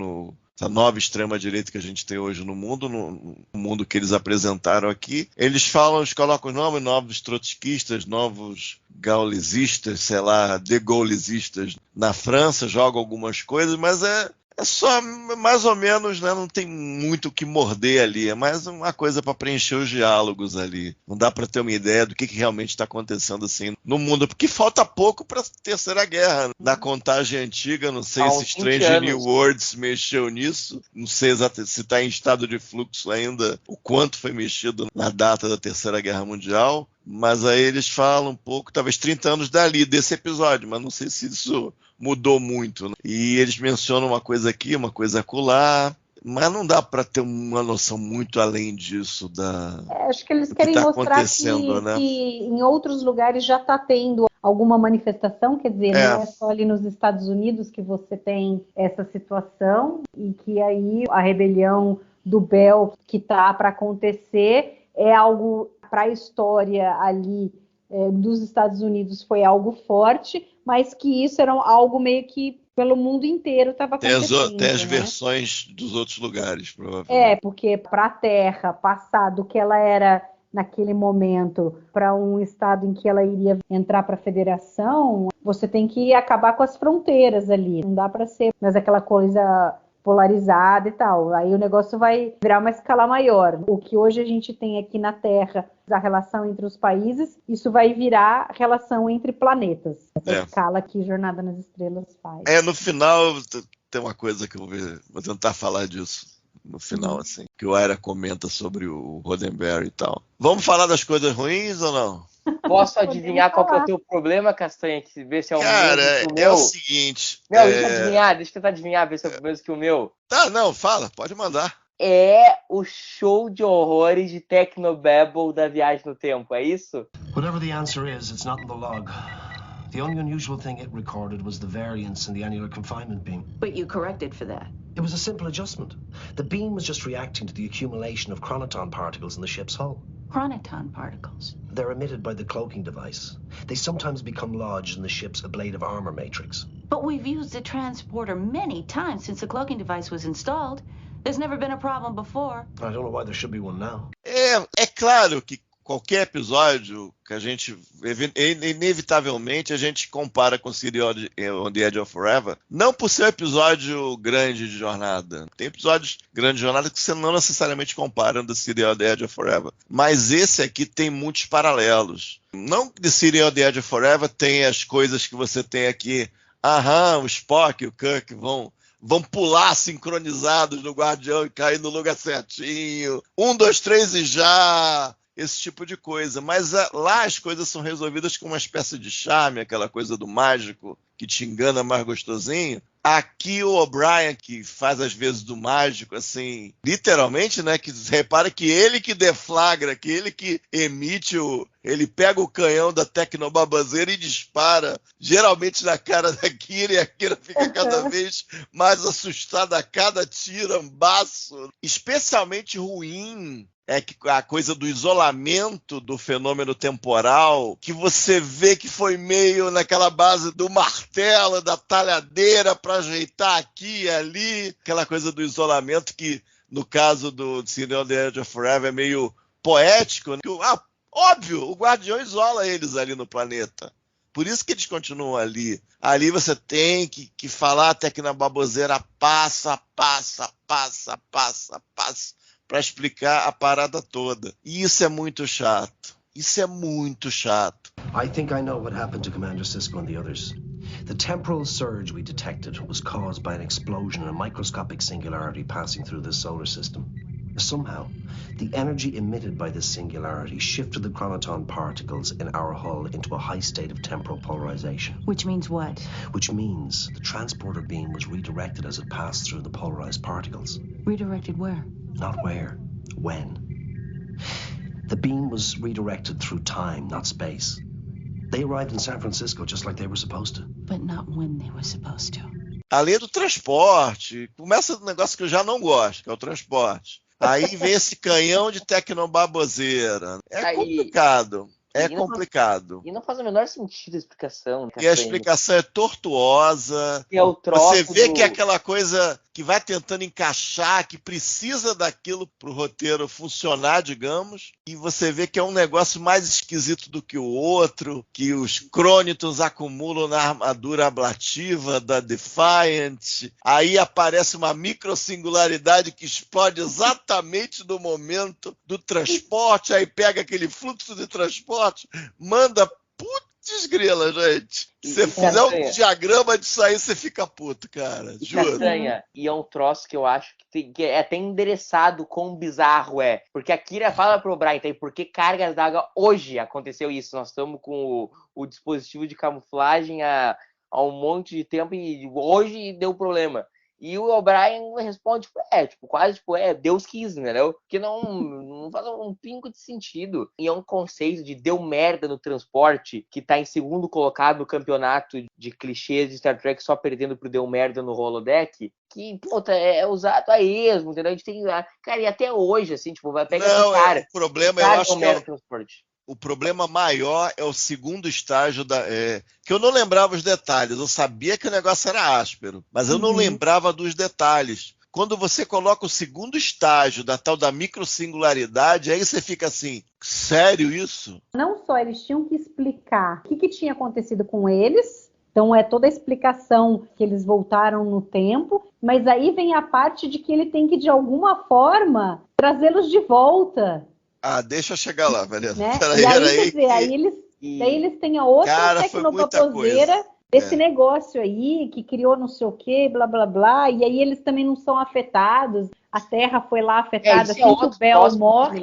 essa nova extrema-direita que a gente tem hoje no mundo que eles apresentaram aqui. Eles colocam os nomes novos trotskistas, novos gaullistas, sei lá, degaullistas na França, jogam algumas coisas, mas é só mais ou menos, né? Não tem muito o que morder ali, é mais uma coisa para preencher os diálogos ali. Não dá para ter uma ideia do que realmente está acontecendo assim no mundo, porque falta pouco para a Terceira Guerra. Na contagem antiga, não sei se Strange New Worlds mexeu nisso, não sei exatamente se está em estado de fluxo ainda, o quanto foi mexido na data da Terceira Guerra Mundial, mas aí eles falam um pouco, talvez 30 anos desse episódio, mas não sei se isso mudou muito, né? E eles mencionam uma coisa aqui, uma coisa acolá, mas não dá para ter uma noção muito além disso acho que eles querem mostrar né? que em outros lugares já está tendo alguma manifestação, quer dizer, não é só ali nos Estados Unidos que você tem essa situação, e que aí a rebelião do Bell que está para acontecer é algo para a história ali dos Estados Unidos, foi algo forte, mas que isso era algo meio que pelo mundo inteiro estava acontecendo. Tem as versões dos outros lugares, provavelmente. Porque para a Terra passar do que ela era naquele momento para um estado em que ela iria entrar para a federação, você tem que acabar com as fronteiras ali. Não dá para ser mais aquela coisa polarizada e tal. Aí o negócio vai virar uma escala maior. O que hoje a gente tem aqui na Terra, a relação entre os países, isso vai virar relação entre planetas. Essa escala que Jornada nas Estrelas faz. No final, tem uma coisa que eu vou tentar falar disso no final, assim, que o Aira comenta sobre o Roddenberry e tal. Vamos falar das coisas ruins ou não? Posso adivinhar qual que é o teu problema, Castanha? Que ver se é o Cara, mesmo que o é meu? o seguinte... Deixa eu tentar adivinhar, ver se é o mesmo que o meu. Tá, não, fala, pode mandar. É o show de horrores de Technobabble da Viagem no Tempo, é isso? Whatever the answer is, it's not in the log. The only unusual thing it recorded was the variance in the annular confinement beam. But you corrected for that. It was a simple adjustment. The beam was just reacting to the accumulation of chronoton particles in the ship's hull. Chronoton particles? They're emitted by the cloaking device. They sometimes become lodged in the ship's ablative armor matrix. But we've used the transporter many times since the cloaking device was installed. There's never been a problem before. I don't know why there should be one now. É claro que qualquer episódio que a gente, inevitavelmente, a gente compara com City on the Edge of Forever, não por ser um episódio grande de jornada. Tem episódios grandes de jornada que você não necessariamente compara do City on the Edge of Forever. Mas esse aqui tem muitos paralelos. Não que The City on the Edge of Forever tem as coisas que você tem aqui. O Spock e o Kirk vão pular sincronizados no Guardião e cair no lugar certinho. 1, 2, 3 e já... esse tipo de coisa. Mas lá as coisas são resolvidas com uma espécie de charme, aquela coisa do mágico que te engana mais gostosinho. Aqui o O'Brien, que faz às vezes do mágico, assim, literalmente, né? Que repara que ele que deflagra, que ele que emite ele pega o canhão da Tecnobabazeira e dispara, geralmente na cara da Kira, e a Kira fica cada vez mais assustada a cada tirambaço. Especialmente ruim é que a coisa do isolamento do fenômeno temporal, que você vê que foi meio naquela base do martelo, da talhadeira para ajeitar aqui e ali, aquela coisa do isolamento que, no caso do Cine on the Edge of Forever, é meio poético, né? Óbvio, o Guardião isola eles ali no planeta. Por isso que eles continuam ali. Ali você tem que falar a Tecnobabazeira passo a passo, para explicar a parada toda. E isso é muito chato. Isso é muito chato. I think I know what happened to Commander Sisko and the others. The temporal surge we detected was caused by an explosion in a microscopic singularity passing through this solar system. Somehow, the energy emitted by this singularity shifted the chronoton particles in our hull into a high state of temporal polarization. Which means what? Which means the transporter beam was redirected as it passed through the polarized particles. Redirected where? Not where, when. The beam was redirected through time, not space. They arrived in San Francisco just like they were supposed to. But not when they were supposed to. Além do transporte, começa um negócio que eu já não gosto, que é o transporte. Aí vem esse canhão de Tecnobabazeira. É complicado. É complicado. E não faz o menor sentido a explicação. E a explicação é tortuosa. É o troço Você vê que é aquela coisa que vai tentando encaixar, que precisa daquilo para o roteiro funcionar, digamos. E você vê que é um negócio mais esquisito do que o outro, que os Cronitons acumulam na armadura ablativa da Defiant. Aí aparece uma microsingularidade que explode exatamente no momento do transporte. Aí pega aquele fluxo de transporte, manda putz grila, gente. Se você fizer um diagrama disso aí, você fica puto, cara. Juro. E é um troço que eu acho que é até endereçado quão bizarro é. Porque a Kira fala pro Brian, tá? Por que cargas d'água hoje aconteceu isso? Nós estamos com o dispositivo de camuflagem há um monte de tempo e hoje deu problema. E o O'Brien responde, quase Deus quis, entendeu? Porque não faz um pingo de sentido. E é um conceito de deu merda no transporte, que tá em segundo colocado no campeonato de clichês de Star Trek, só perdendo pro deu merda no holodeck, que, é usado a esmo, entendeu? A gente tem, cara, e até hoje, assim, vai pegar esse cara. O problema, eu acho que o problema maior é o segundo estágio que eu não lembrava os detalhes. Eu sabia que o negócio era áspero, mas eu não lembrava dos detalhes. Quando você coloca o segundo estágio da tal da microsingularidade, aí você fica assim, sério isso? Não só eles tinham que explicar o que tinha acontecido com eles, então é toda a explicação que eles voltaram no tempo, mas aí vem a parte de que ele tem que, de alguma forma, trazê-los de volta. Deixa eu chegar lá, Vanessa. Né? Aí eles têm a outra Tecnobabazeira desse negócio aí, que criou não sei o que, blá, blá, blá, e aí eles também não são afetados. A Terra foi lá afetada, assim que o Bel morre.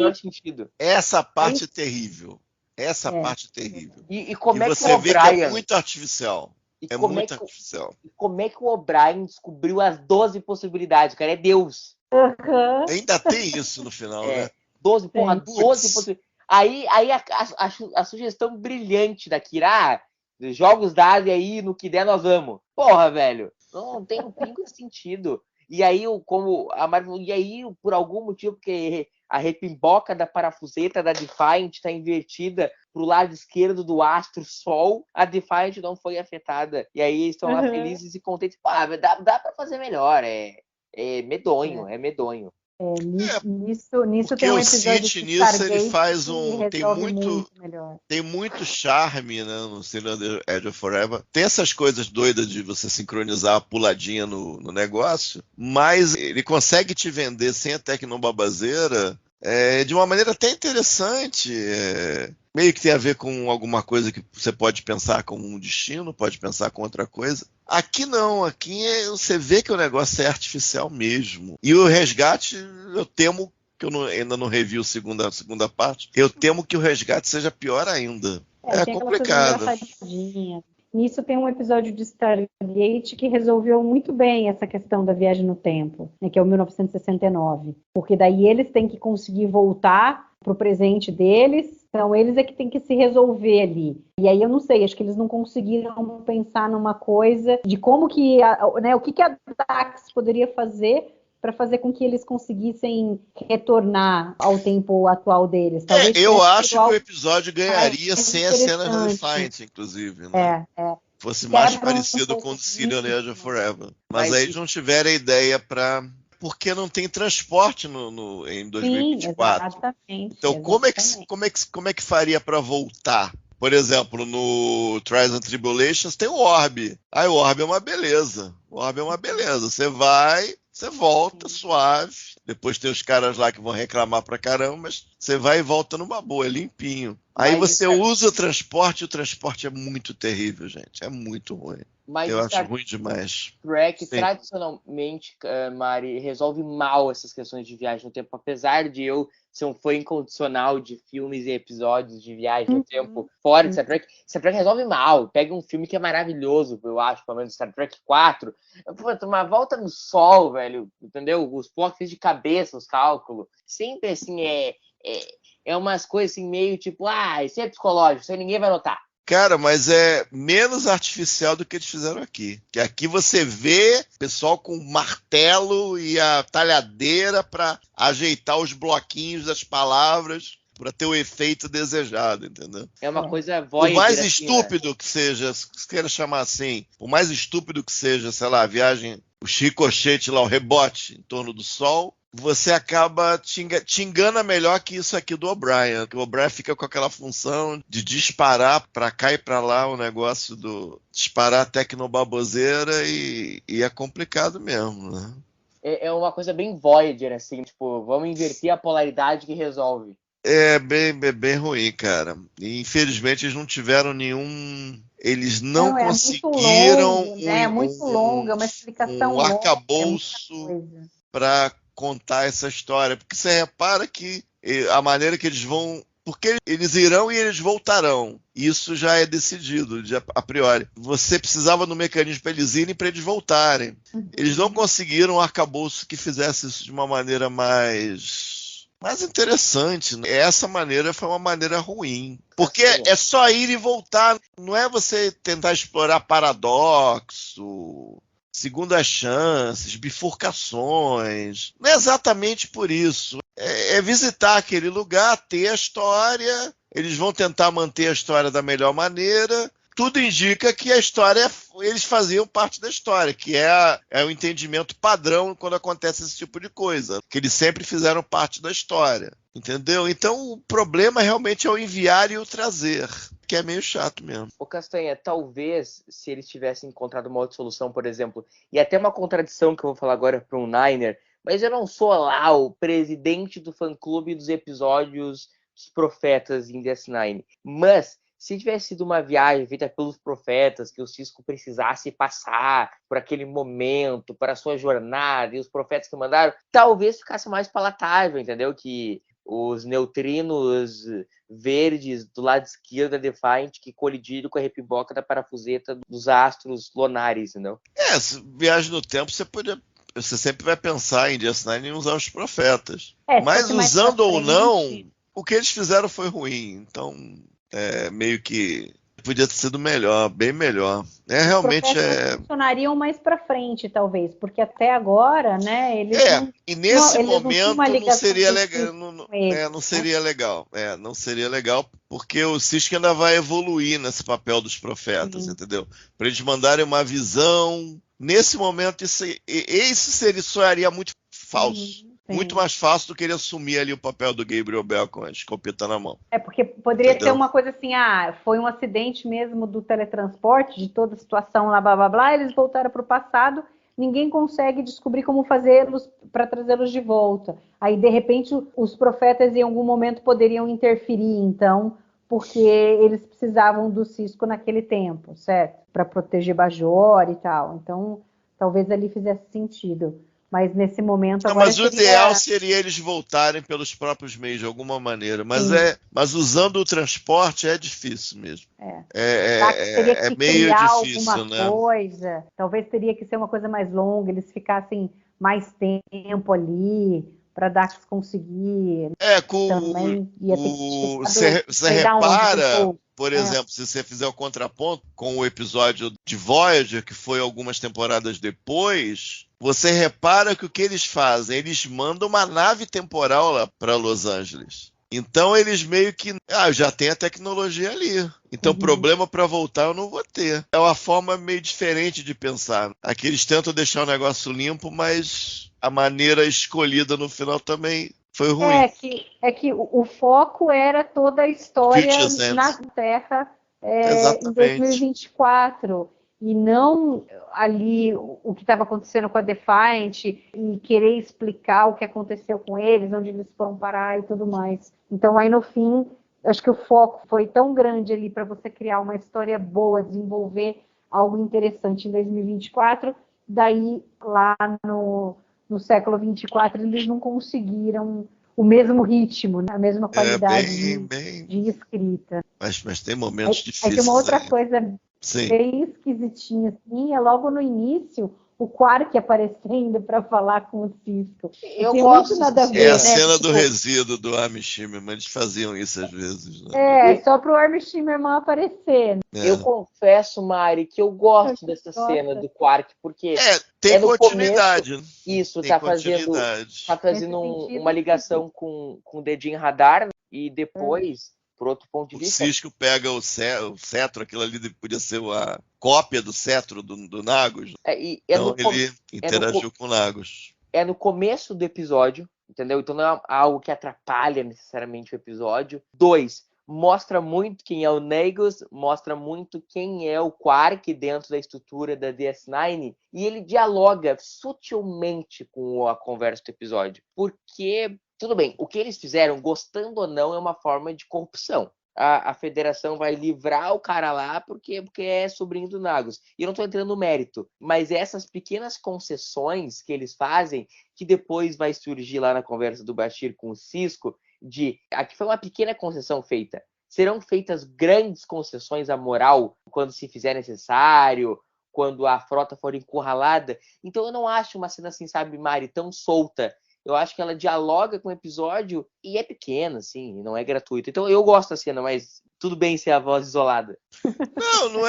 Essa parte é terrível. Essa parte é terrível. E como é que você vê que é muito artificial. Artificial. E como é que o O'Brien descobriu as 12 possibilidades? Cara, é Deus. Ainda tem isso no final, né? 12 possibilidades. Aí a sugestão brilhante da Kira, jogos da Ásia aí, no que der nós vamos. Porra, velho, não tem um pingo de sentido. E aí, por algum motivo, porque a repimboca da parafuseta da Defiant está invertida pro lado esquerdo do astro Sol, a Defiant não foi afetada. E aí eles estão lá felizes e contentes. Dá pra fazer melhor, é medonho. Nisso tem um episódio de nisso ele faz tem muito charme, né, no Cine on the Edge of Forever. Tem essas coisas doidas de você sincronizar a puladinha no negócio, mas ele consegue te vender sem a Tecnobabazeira de uma maneira até interessante. Meio que tem a ver com alguma coisa que você pode pensar como um destino, pode pensar com outra coisa. Aqui não, aqui você vê que o negócio é artificial mesmo. E o resgate, eu temo que eu ainda não revi a segunda parte. Eu temo que o resgate seja pior ainda. É tem complicado. aquelas coisas engraçadinhas. Nisso tem um episódio de Stargate que resolveu muito bem essa questão da viagem no tempo, né, que é o 1969. Porque daí eles têm que conseguir voltar para o presente deles, então eles é que têm que se resolver ali. E aí eu não sei, acho que eles não conseguiram pensar numa coisa de como que, né, o que a Dax poderia fazer para fazer com que eles conseguissem retornar ao tempo atual deles. Talvez eu acho que o episódio ganharia sem as cenas do Defiant, inclusive, né? Fosse mais parecido com o Cillian e Age of Forever. Mas aí eles não tiveram a ideia para... Porque não tem transporte em 2024. Sim, exatamente. Então, como é que faria para voltar? Por exemplo, no Trials and Tribulations tem o Orb. Aí o Orb é uma beleza. Você vai... Você volta suave, depois tem os caras lá que vão reclamar pra caramba, mas você vai e volta numa boa, é limpinho. Aí você usa o transporte, e o transporte é muito terrível, gente, é muito ruim. Mas eu acho ruim demais. Trek, tradicionalmente, Mari, resolve mal essas questões de viagem no tempo, apesar de eu ser um fã incondicional de filmes e episódios de viagem no tempo fora de Star Trek. Star Trek resolve mal. Pega um filme que é maravilhoso, eu acho, pelo menos Star Trek 4. Uma volta no sol, velho, entendeu? Os Spock fez de cabeça os cálculos. Sempre, assim, é umas coisas assim, meio tipo, isso é psicológico, isso aí ninguém vai notar. Cara, mas é menos artificial do que eles fizeram aqui. Que aqui você vê pessoal com martelo e a talhadeira para ajeitar os bloquinhos das palavras para ter o efeito desejado, entendeu? É uma coisa Voyager. O mais estúpido que seja, se queira chamar assim, o mais estúpido que seja, sei lá, a viagem, o ricochete lá, o rebote em torno do Sol, você acaba te engana melhor que isso aqui do O'Brien. O O'Brien fica com aquela função de disparar para cá e para lá o negócio do disparar a tecnobaboseira e é complicado mesmo, né? É uma coisa bem Voyager, assim, tipo, vamos inverter a polaridade que resolve. É bem ruim, cara. E, infelizmente eles não tiveram nenhum... Eles não conseguiram muito longo, né? Muito longa, uma explicação um arcabouço para contar essa história, porque você repara que a maneira que eles vão... Porque eles irão e eles voltarão. Isso já é decidido, a priori. Você precisava do mecanismo para eles irem e para eles voltarem. Eles não conseguiram um arcabouço que fizesse isso de uma maneira mais interessante. Essa maneira foi uma maneira ruim. Porque é só ir e voltar. Não é você tentar explorar paradoxo, segundas chances, bifurcações. Não é exatamente por isso. É visitar aquele lugar, ter a história. Eles vão tentar manter a história da melhor maneira. Tudo indica que a história, eles faziam parte da história, que é o entendimento padrão quando acontece esse tipo de coisa. Que eles sempre fizeram parte da história. Entendeu? Então o problema realmente é o enviar e o trazer, que é meio chato mesmo. Ô Castanha, talvez se eles tivessem encontrado uma outra solução, por exemplo, e até uma contradição que eu vou falar agora para um Niner, mas eu não sou lá o presidente do fã-clube dos episódios dos Profetas em DS9, mas se tivesse sido uma viagem feita pelos Profetas, que o Sisko precisasse passar por aquele momento, para a sua jornada, e os Profetas que mandaram, talvez ficasse mais palatável, entendeu? Que os neutrinos verdes do lado esquerdo da Defiant que colidiram com a repiboca da parafuseta dos astros lunares, entendeu? Viagem no tempo, você sempre vai pensar em DS9 em usar os Profetas. Mas usando ou não, o que eles fizeram foi ruim. Então, meio que podia ter sido melhor, bem melhor. Realmente funcionariam mais para frente, talvez, porque até agora, né, eles e nesse momento não seria legal, não seria legal. Não seria legal, porque o Sisko ainda vai evoluir nesse papel dos Profetas, entendeu? Para eles mandarem uma visão. Nesse momento, isso soaria muito falso. Muito mais fácil do que ele assumir ali o papel do Gabriel Bell com a escopeta na mão. Porque poderia ser uma coisa assim, foi um acidente mesmo do teletransporte, de toda a situação lá, blá, blá, blá, eles voltaram para o passado, ninguém consegue descobrir como fazê-los para trazê-los de volta. Aí, de repente, os Profetas em algum momento poderiam interferir, então, porque eles precisavam do Sisko naquele tempo, certo? Para proteger Bajor e tal. Então, talvez ali fizesse sentido. Mas nesse momento Não, agora mas o ideal seria eles voltarem pelos próprios meios de alguma maneira. Mas usando o transporte é difícil mesmo. Teria que meio criar difícil, alguma coisa. Talvez teria que ser uma coisa mais longa, eles ficassem mais tempo ali para Dax conseguir. Também ia ter que você repara, por exemplo, se você fizer o contraponto com o episódio de Voyager, que foi algumas temporadas depois, você repara que o que eles fazem? Eles mandam uma nave temporal lá para Los Angeles. Então eles meio que, já tem a tecnologia ali. Então problema para voltar eu não vou ter. É uma forma meio diferente de pensar. Aqui eles tentam deixar o negócio limpo, mas a maneira escolhida no final também foi ruim. É que o foco era toda a história na Terra em 2024. E não ali o que estava acontecendo com a Defiant e querer explicar o que aconteceu com eles, onde eles foram parar e tudo mais. Então, aí no fim, acho que o foco foi tão grande ali para você criar uma história boa, desenvolver algo interessante em 2024. Daí, lá no século 24, eles não conseguiram o mesmo ritmo, a mesma qualidade de escrita. Mas tem momentos difíceis. Tem uma outra coisa bem esquisitinha, assim, é logo no início, o Quark aparecendo para falar com o Cisco. Eu gosto nada a ver, a cena do resíduo do Armin Shimmerman, eles faziam isso às vezes. Só para o Armin Shimmerman aparecer. Eu confesso, Mari, que eu gosto dessa cena do Quark, porque tem continuidade. Começo, isso, tá fazendo uma ligação com o dedinho radar, e depois, por outro ponto de vista... O Cisco pega o cetro, aquilo ali podia ser a cópia do cetro do Nagus. Então ele interagiu com o Nagus. É no começo do episódio, entendeu? Então não é algo que atrapalha necessariamente o episódio. 2, mostra muito quem é o Nagus, mostra muito quem é o Quark dentro da estrutura da DS9, e ele dialoga sutilmente com a conversa do episódio. Porque, tudo bem, o que eles fizeram, gostando ou não, é uma forma de corrupção. A Federação vai livrar o cara lá porque é sobrinho do Nagus. E eu não estou entrando no mérito, mas essas pequenas concessões que eles fazem, que depois vai surgir lá na conversa do Bashir com o Cisco, aqui foi uma pequena concessão feita. Serão feitas grandes concessões à moral quando se fizer necessário, quando a frota for encurralada. Então eu não acho uma cena assim, sabe, Mari, tão solta. Eu acho que ela dialoga com o episódio e é pequena, assim, não é gratuito. Então eu gosto da cena, mas tudo bem ser a voz isolada. Não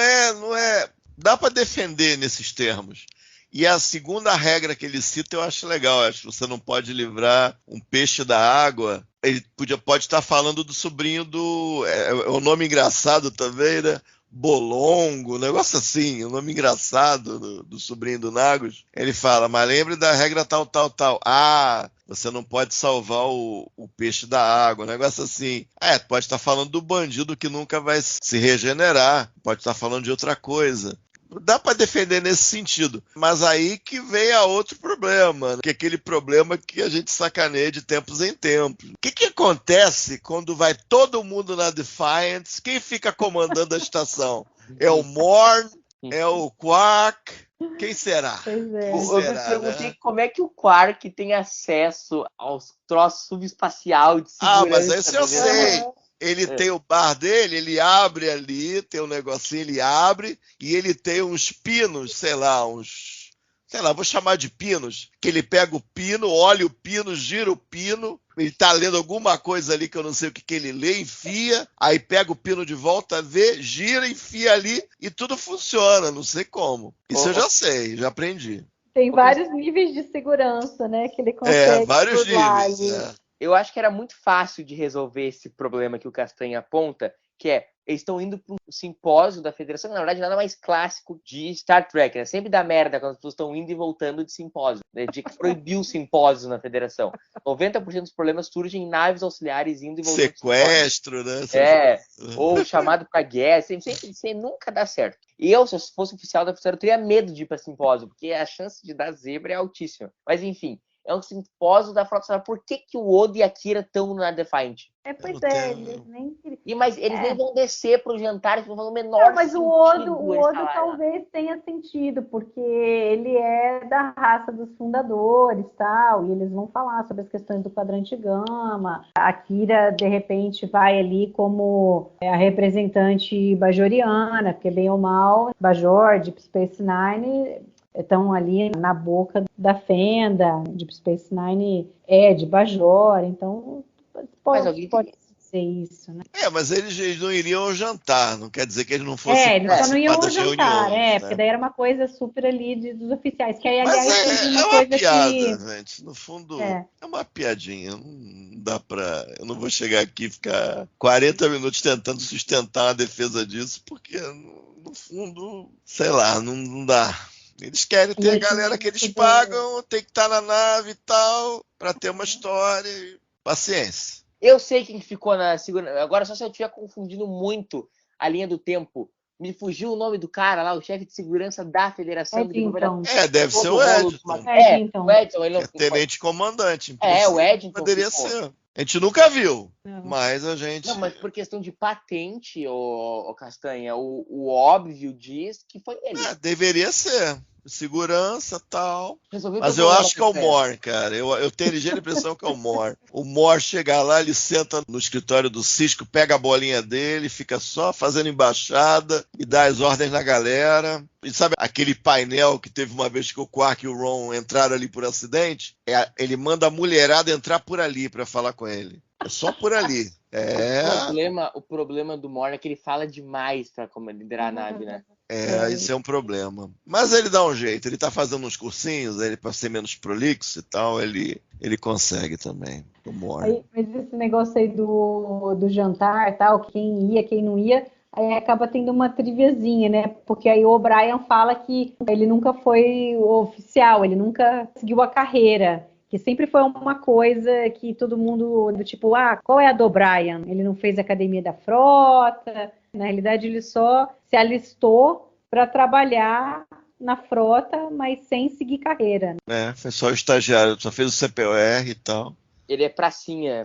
é. Dá para defender nesses termos. E a segunda regra que ele cita eu acho legal. Acho que você não pode livrar um peixe da água. Ele pode estar falando do sobrinho do... É um nome engraçado também, né? Bolongo, um negócio assim, um nome engraçado do sobrinho do Nagus. Ele fala, mas lembre da regra tal, tal, tal. Você não pode salvar o peixe da água, um negócio assim. Pode estar falando do bandido que nunca vai se regenerar, pode estar falando de outra coisa. Dá para defender nesse sentido, mas aí que vem a outro problema, que é aquele problema que a gente sacaneia de tempos em tempos. O que acontece quando vai todo mundo na Defiant? Quem fica comandando a estação? É o Morn? É o Quark? Quem será? Pois é. Eu me perguntei como é que o Quark tem acesso aos troços subespacial de segurança. Mas isso eu sei. Ele tem o bar dele, ele abre ali, tem um negocinho, ele abre, e ele tem uns pinos, vou chamar de pinos, que ele pega o pino, olha o pino, gira o pino, ele tá lendo alguma coisa ali que eu não sei o que ele lê, enfia, aí pega o pino de volta, vê, gira, enfia ali, e tudo funciona, não sei como. Isso eu já sei, já aprendi. Tem vários níveis de segurança, né, que ele consegue. Vários níveis, Eu acho que era muito fácil de resolver esse problema que o Castanha aponta, que eles estão indo para um simpósio da Federação, que na verdade nada mais clássico de Star Trek, né? Sempre dá merda quando as pessoas estão indo e voltando de simpósio, né? De que proibiu simpósios na Federação. 90% dos problemas surgem em naves auxiliares indo e voltando. Sequestro, né? Ou chamado para guerra, sempre nunca dá certo. E eu, se eu fosse oficial da Federação, eu teria medo de ir para simpósio, porque a chance de dar zebra é altíssima. Mas enfim, é um simpósio da Frota Estelar. Por que o Odo e a Kira estão na Defiant? Pois é, eles nem Mas eles nem vão descer pro jantar, eles vão fazer o menor mas sentido. o Odo talvez tenha sentido, porque ele é da raça dos fundadores, tal, e eles vão falar sobre as questões do quadrante gama. A Kira, de repente, vai ali como a representante bajoriana, porque bem ou mal, Bajor, Deep Space Nine, estão ali na boca da fenda. Deep Space Nine é de Bajor, então pode ser isso, né? Mas eles não iriam ao jantar, não quer dizer que eles não fossem eles só não iam ao das jantar, reuniões, porque daí era uma coisa super ali dos oficiais, que aí, Mas aliás, é uma uma coisa piada, que... gente. No fundo, é uma piadinha. Não dá pra... Eu não vou chegar aqui e ficar 40 minutos tentando sustentar a defesa disso, porque, no fundo, sei lá, não dá. Eles querem ter a galera que eles pagam, tem que estar na nave e tal, pra ter uma história. Paciência. Eu sei quem ficou na segunda. Agora, só se eu estiver confundindo muito a linha do tempo. Me fugiu o nome do cara lá, o chefe de segurança da Federação. Deve ser o Edington. O Edington. Ele é tenente comandante. O Edington. Poderia ser. A gente nunca viu, mas a gente... Não, mas por questão de patente, o Castanha, o óbvio diz que foi ele. Deveria ser. Segurança e tal. Mas eu acho que é o Mor, cara. Eu tenho a ligeira impressão que é o Mor. O Mor chega lá, ele senta no escritório do Cisco, pega a bolinha dele, fica só fazendo embaixada e dá as ordens na galera. E sabe aquele painel que teve uma vez que o Quark e o Ron entraram ali por acidente? Ele manda a mulherada entrar por ali pra falar com ele. É só por ali. O problema do Mor é que ele fala demais pra liderar a nave, né? Isso é um problema. Mas ele dá um jeito, ele tá fazendo uns cursinhos, ele para ser menos prolixo e tal, ele consegue também. Mas esse negócio aí do jantar, tal, quem ia, quem não ia, aí acaba tendo uma triviazinha, né? Porque aí o O'Brien fala que ele nunca foi oficial, ele nunca seguiu a carreira. Que sempre foi uma coisa que todo mundo, do tipo, qual é a do O'Brien? Ele não fez a academia da frota. Na realidade, ele só se alistou para trabalhar na frota, mas sem seguir carreira. Foi só o estagiário, só fez o CPOR e tal. Ele é pracinha.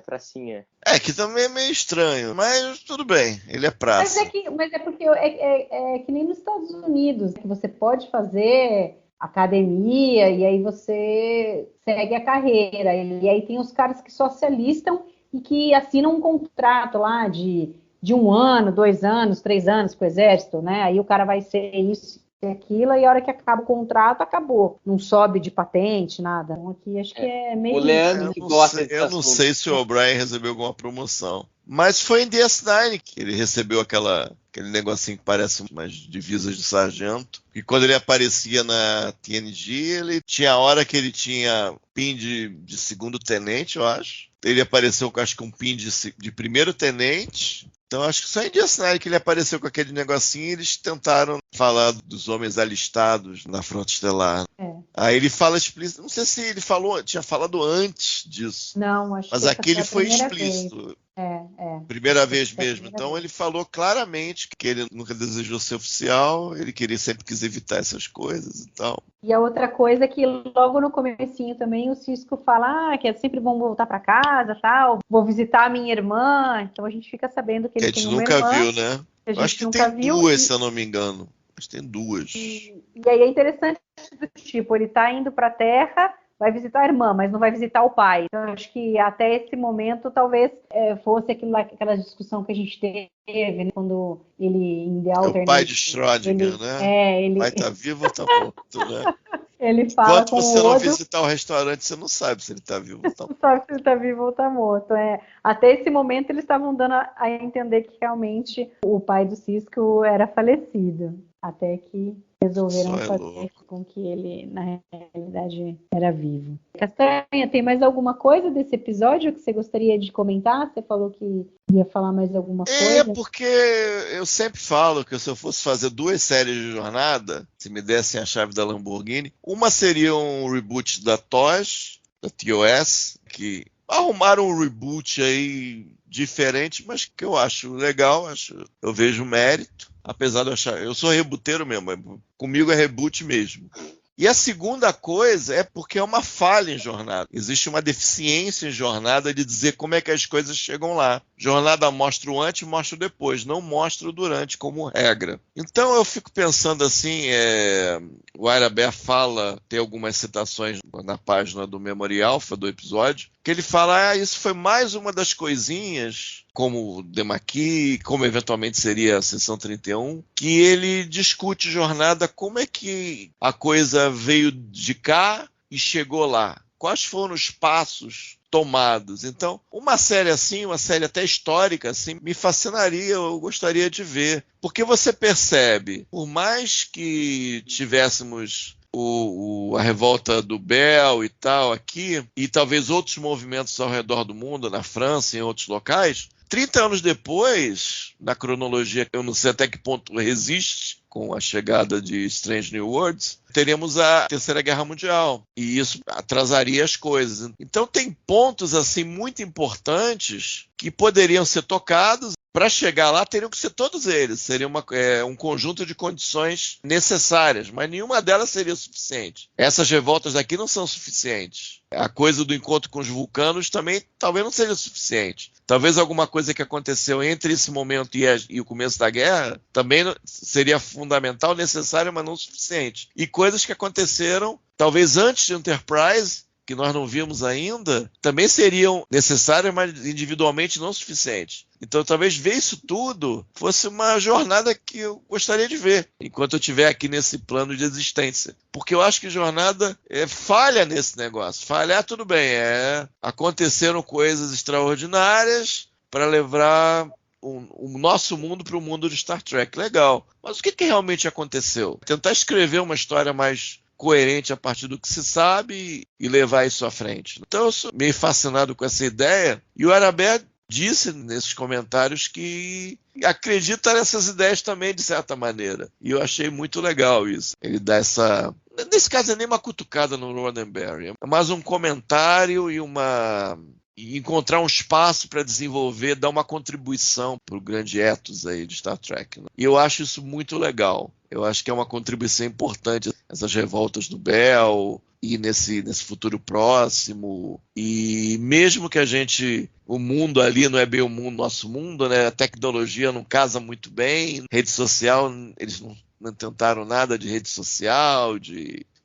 Que também é meio estranho, mas tudo bem, ele é praça. Mas é porque é que nem nos Estados Unidos, que você pode fazer academia e aí você segue a carreira. E aí tem os caras que só se alistam e que assinam um contrato lá de 1 ano, 2 anos, 3 anos com o exército, né? Aí o cara vai ser isso e aquilo, e a hora que acaba o contrato, acabou. Não sobe de patente, nada. Então aqui acho que é meio... O Leandro que gosta disso. Eu não sei se o O'Brien recebeu alguma promoção. Mas foi em DS9 que ele recebeu aquele negocinho que parece umas divisas de sargento. E quando ele aparecia na TNG, ele tinha a hora que ele tinha pin de segundo tenente, eu acho. Ele apareceu com, acho que um pin de primeiro tenente. Então acho que só em DS9 que ele apareceu com aquele negocinho e eles tentaram falar dos homens alistados na Frota Estelar. Aí ele fala explícito, não sei se ele tinha falado antes disso. Não, acho mas que aquele foi explícito. Vez. Primeira vez mesmo. Então ele falou claramente que ele nunca desejou ser oficial, ele sempre quis evitar essas coisas e tal. E a outra coisa é que logo no comecinho também o Cisco fala que é sempre bom voltar para casa, tal, vou visitar a minha irmã. Então a gente fica sabendo que ele tem uma irmã. A gente nunca viu, né? Eu acho que tem duas, se eu não me engano. Acho que tem duas. E aí é interessante do tipo, ele tá indo para a Terra, vai visitar a irmã, mas não vai visitar o pai. Então, acho que até esse momento talvez fosse aquela discussão que a gente teve, né, quando ele em The Alternate... É o pai de Schrödinger, né? O pai tá vivo ou tá morto, né? Ele fala enquanto você não visitar o restaurante, você não sabe se ele tá vivo ou tá morto. Não sabe se ele tá vivo ou tá morto. Até esse momento eles estavam dando a entender que realmente o pai do Cisco era falecido. Até que resolveram fazer com que ele, na realidade, era vivo. Castanha, tem mais alguma coisa desse episódio que você gostaria de comentar? Você falou que ia falar mais alguma coisa. Porque eu sempre falo que se eu fosse fazer 2 séries de jornada, se me dessem a chave da Lamborghini, uma seria um reboot da TOS, da TOS, que arrumaram um reboot aí diferente, mas que eu acho legal, eu vejo mérito. Apesar de eu achar... Eu sou rebooteiro mesmo, comigo é reboot mesmo. E a segunda coisa é porque é uma falha em Jornada. Existe uma deficiência em Jornada de dizer como é que as coisas chegam lá. Jornada mostra o antes e mostra o depois, não mostra o durante como regra. Então eu fico pensando assim, o Ira Behr fala, tem algumas citações na página do Memory Alpha do episódio, que ele fala, isso foi mais uma das coisinhas, como o Demaquis, como eventualmente seria a sessão 31, que ele discute Jornada, como é que a coisa veio de cá e chegou lá. Quais foram os passos tomados? Então, uma série assim, uma série até histórica, assim, me fascinaria, eu gostaria de ver. Porque você percebe, por mais que tivéssemos a revolta do Bell e tal aqui, e talvez outros movimentos ao redor do mundo, na França e em outros locais, 30 anos depois, na cronologia, eu não sei até que ponto resiste com a chegada de Strange New Worlds, teremos a Terceira Guerra Mundial, e isso atrasaria as coisas. Então tem pontos assim muito importantes que poderiam ser tocados. Para chegar lá, teriam que ser todos eles. Seria um conjunto de condições necessárias, mas nenhuma delas seria suficiente. Essas revoltas aqui não são suficientes. A coisa do encontro com os vulcanos também talvez não seja suficiente. Talvez alguma coisa que aconteceu entre esse momento e o começo da guerra também seria fundamental, necessária, mas não suficiente. E coisas que aconteceram talvez antes de Enterprise, que nós não vimos ainda, também seriam necessárias, mas individualmente não suficientes. Então, talvez ver isso tudo fosse uma jornada que eu gostaria de ver, enquanto eu estiver aqui nesse plano de existência. Porque eu acho que jornada falha nesse negócio. Falhar, tudo bem, aconteceram coisas extraordinárias para levar o nosso mundo para o mundo de Star Trek. Legal. Mas o que realmente aconteceu? Tentar escrever uma história mais coerente a partir do que se sabe e levar isso à frente. Então eu sou meio fascinado com essa ideia, e o Ira Behr disse nesses comentários que acredita nessas ideias também, de certa maneira. E eu achei muito legal isso. Ele dá essa... Nesse caso é nem uma cutucada no Roddenberry, é mais um comentário e encontrar um espaço para desenvolver, dar uma contribuição para o grande ethos aí de Star Trek, né? E eu acho isso muito legal. Eu acho que é uma contribuição importante, essas revoltas do Bell e nesse futuro próximo. E mesmo que o mundo ali não é bem o nosso mundo, né? A tecnologia não casa muito bem. Rede social, eles não tentaram nada de rede social,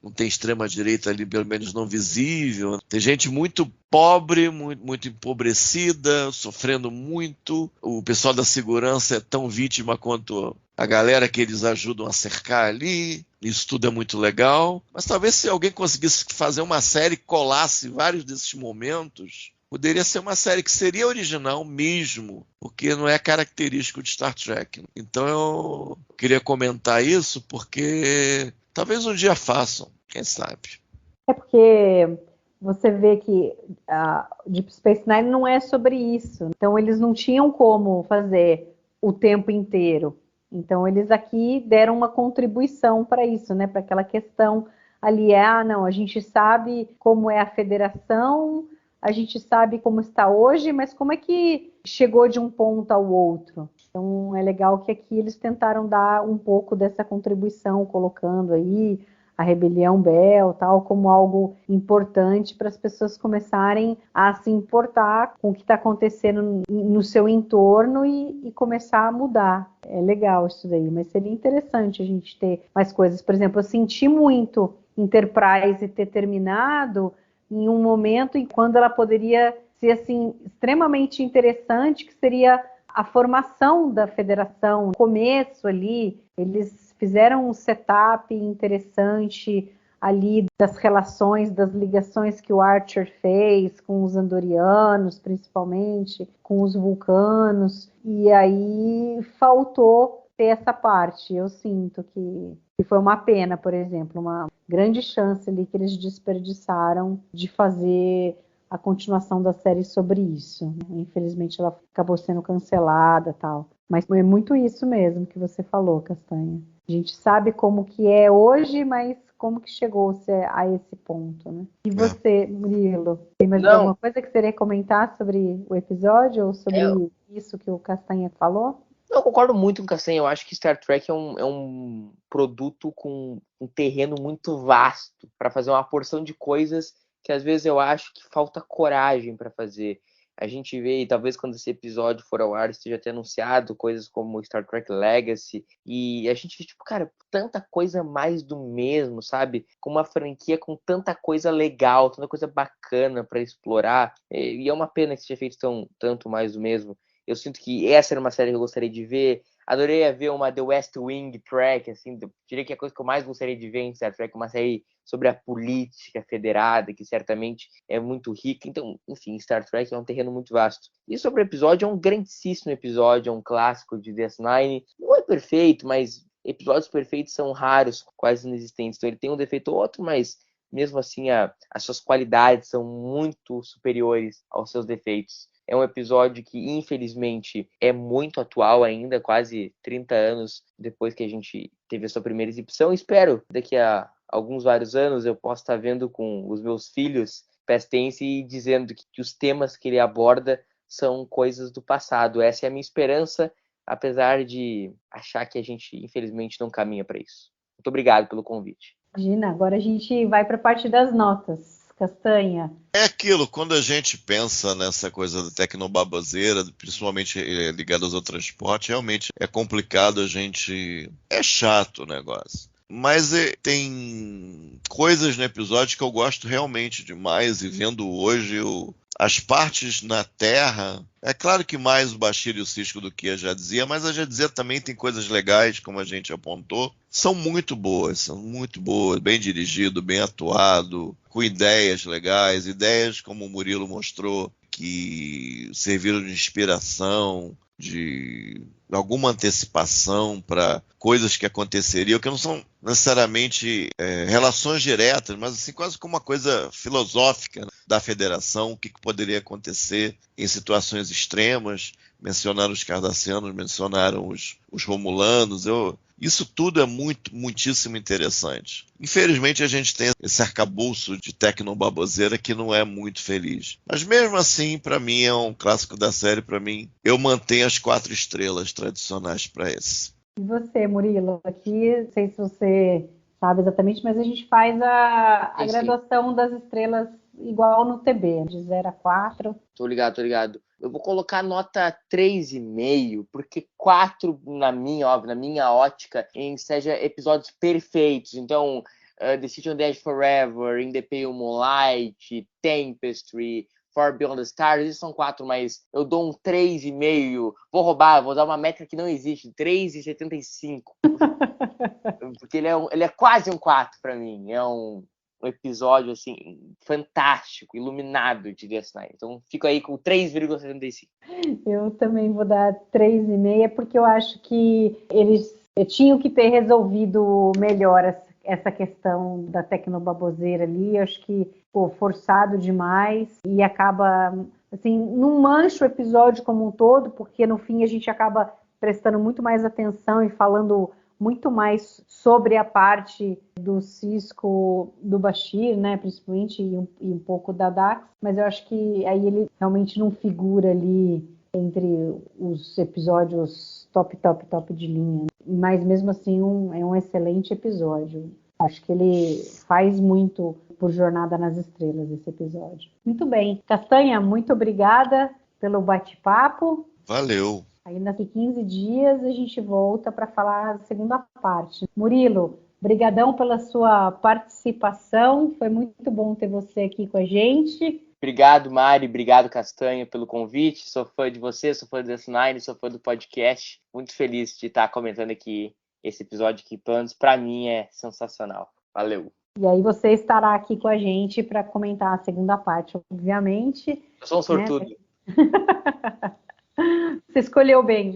não tem extrema-direita ali, pelo menos não visível. Tem gente muito pobre, muito empobrecida, sofrendo muito. O pessoal da segurança é tão vítima quanto a galera que eles ajudam a cercar ali. Isso tudo é muito legal. Mas talvez se alguém conseguisse fazer uma série que colasse vários desses momentos, poderia ser uma série que seria original mesmo, porque não é característico de Star Trek. Então eu queria comentar isso porque talvez um dia façam, quem sabe. É porque você vê que a Deep Space Nine não é sobre isso. Então eles não tinham como fazer o tempo inteiro. Então eles aqui deram uma contribuição para isso, né? Para aquela questão ali não, a gente sabe como é a federação, a gente sabe como está hoje, mas como é que chegou de um ponto ao outro? Então é legal que aqui eles tentaram dar um pouco dessa contribuição, colocando aí a rebelião Bell, tal, como algo importante para as pessoas começarem a se importar com o que está acontecendo no seu entorno e começar a mudar. É legal isso daí, mas seria interessante a gente ter mais coisas. Por exemplo, eu senti muito Enterprise ter terminado em um momento em quando ela poderia ser assim extremamente interessante, que seria a formação da federação, o começo ali, eles fizeram um setup interessante ali das relações, das ligações que o Archer fez com os andorianos, principalmente, com os vulcanos, e aí faltou ter essa parte. Eu sinto que foi uma pena, por exemplo, uma grande chance ali que eles desperdiçaram de fazer a continuação da série sobre isso. Infelizmente ela acabou sendo cancelada, tal. Mas é muito isso mesmo que você falou, Castanha. A gente sabe como que é hoje, mas como que chegou-se a esse ponto, né? E você, Murilo, tem mais alguma coisa que você queria comentar sobre o episódio ou sobre isso que o Castanha falou? Eu concordo muito com o Castanha. Eu acho que Star Trek é um produto com um terreno muito vasto para fazer uma porção de coisas que às vezes eu acho que falta coragem para fazer. A gente vê, e talvez quando esse episódio for ao ar esteja até anunciado, coisas como Star Trek Legacy, e a gente vê, tipo, cara, tanta coisa mais do mesmo, sabe? Com uma franquia com tanta coisa legal, tanta coisa bacana para explorar, e é uma pena que seja feito tanto mais do mesmo. Eu sinto que essa era uma série que eu gostaria de ver. Adoraria ver uma The West Wing Trek, assim, diria que é a coisa que eu mais gostaria de ver em Star Trek, uma série sobre a política federada, que certamente é muito rica. Então, enfim, Star Trek é um terreno muito vasto. E sobre o episódio, é um grandíssimo episódio, é um clássico de DS9. Não é perfeito, mas episódios perfeitos são raros, quase inexistentes. Então ele tem um defeito ou outro, mas mesmo assim as suas qualidades são muito superiores aos seus defeitos. É um episódio que, infelizmente, é muito atual ainda, quase 30 anos depois que a gente teve a sua primeira exibição. Espero, daqui a vários anos, eu possa estar vendo com os meus filhos Past Tense e dizendo que os temas que ele aborda são coisas do passado. Essa é a minha esperança, apesar de achar que a gente, infelizmente, não caminha para isso. Muito obrigado pelo convite. Imagina, agora a gente vai para a parte das notas. Castanha. É aquilo, quando a gente pensa nessa coisa da tecnobaboseira, principalmente ligada ao transporte, realmente é complicado a gente... É chato o negócio. Mas tem coisas no episódio que eu gosto realmente demais, e vendo hoje as partes na Terra, é claro que mais o Bashir e o Sisko do que a Jadzia, mas a Jadzia também tem coisas legais, como a gente apontou, são muito boas, bem dirigido, bem atuado, com ideias legais, ideias como o Murilo mostrou, que serviram de inspiração, de alguma antecipação para coisas que aconteceriam, que não são necessariamente relações diretas, mas assim, quase como uma coisa filosófica, né, da federação, o que poderia acontecer em situações extremas. Mencionaram os cardassianos, mencionaram os romulanos, isso tudo é muitíssimo interessante. Infelizmente a gente tem esse arcabouço de tecnobaboseira que não é muito feliz. Mas mesmo assim, para mim, é um clássico da série. Para mim, eu mantenho as 4 estrelas tradicionais para esse. E você, Murilo? Aqui, não sei se você sabe exatamente, mas a gente faz a graduação das estrelas igual no TB, de 0 a 4. Tô ligado. Eu vou colocar nota 3,5, porque 4, na minha ótica, seja episódios perfeitos. Então, The City on the Edge Forever, In the Pale Moonlight, Tempestry, Far Beyond the Stars, esses são 4, mas eu dou um 3,5. Vou dar uma métrica que não existe, 3,75. Porque ele é quase um 4 para mim. É um episódio, assim, fantástico, iluminado de DS9. Então, fico aí com 3,75. Eu também vou dar 3,5, porque eu acho que eles tinham que ter resolvido melhor essa questão da tecnobaboseira ali. Eu acho que ficou forçado demais e acaba, assim, não mancha o episódio como um todo, porque no fim a gente acaba prestando muito mais atenção e falando muito mais sobre a parte do Sisko, do Bashir, né, principalmente, e um pouco da Dax, mas eu acho que aí ele realmente não figura ali entre os episódios top de linha. Mas mesmo assim é um excelente episódio. Acho que ele faz muito por Jornada nas Estrelas, esse episódio. Muito bem. Castanha, muito obrigada pelo bate-papo. Valeu. Ainda daqui 15 dias a gente volta para falar a segunda parte. Murilo, brigadão pela sua participação. Foi muito bom ter você aqui com a gente. Obrigado, Mari. Obrigado, Castanha, pelo convite. Sou fã de você, sou fã do DS9, sou fã do podcast. Muito feliz de estar comentando aqui esse episódio que, pelo menos para mim, é sensacional. Valeu. E aí você estará aqui com a gente para comentar a segunda parte, obviamente. Eu sou um sortudo. Né? Você escolheu bem.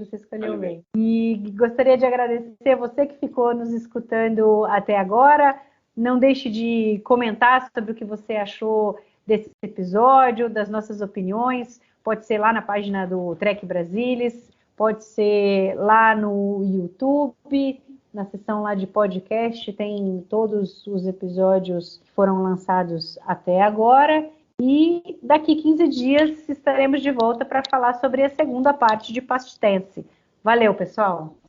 E gostaria de agradecer você que ficou nos escutando até agora. Não deixe de comentar sobre o que você achou desse episódio, das nossas opiniões. Pode ser lá na página do Trek Brasilis, pode ser lá no YouTube, na seção lá de podcast, tem todos os episódios que foram lançados até agora. E daqui 15 dias estaremos de volta para falar sobre a segunda parte de Past Tense. Valeu, pessoal!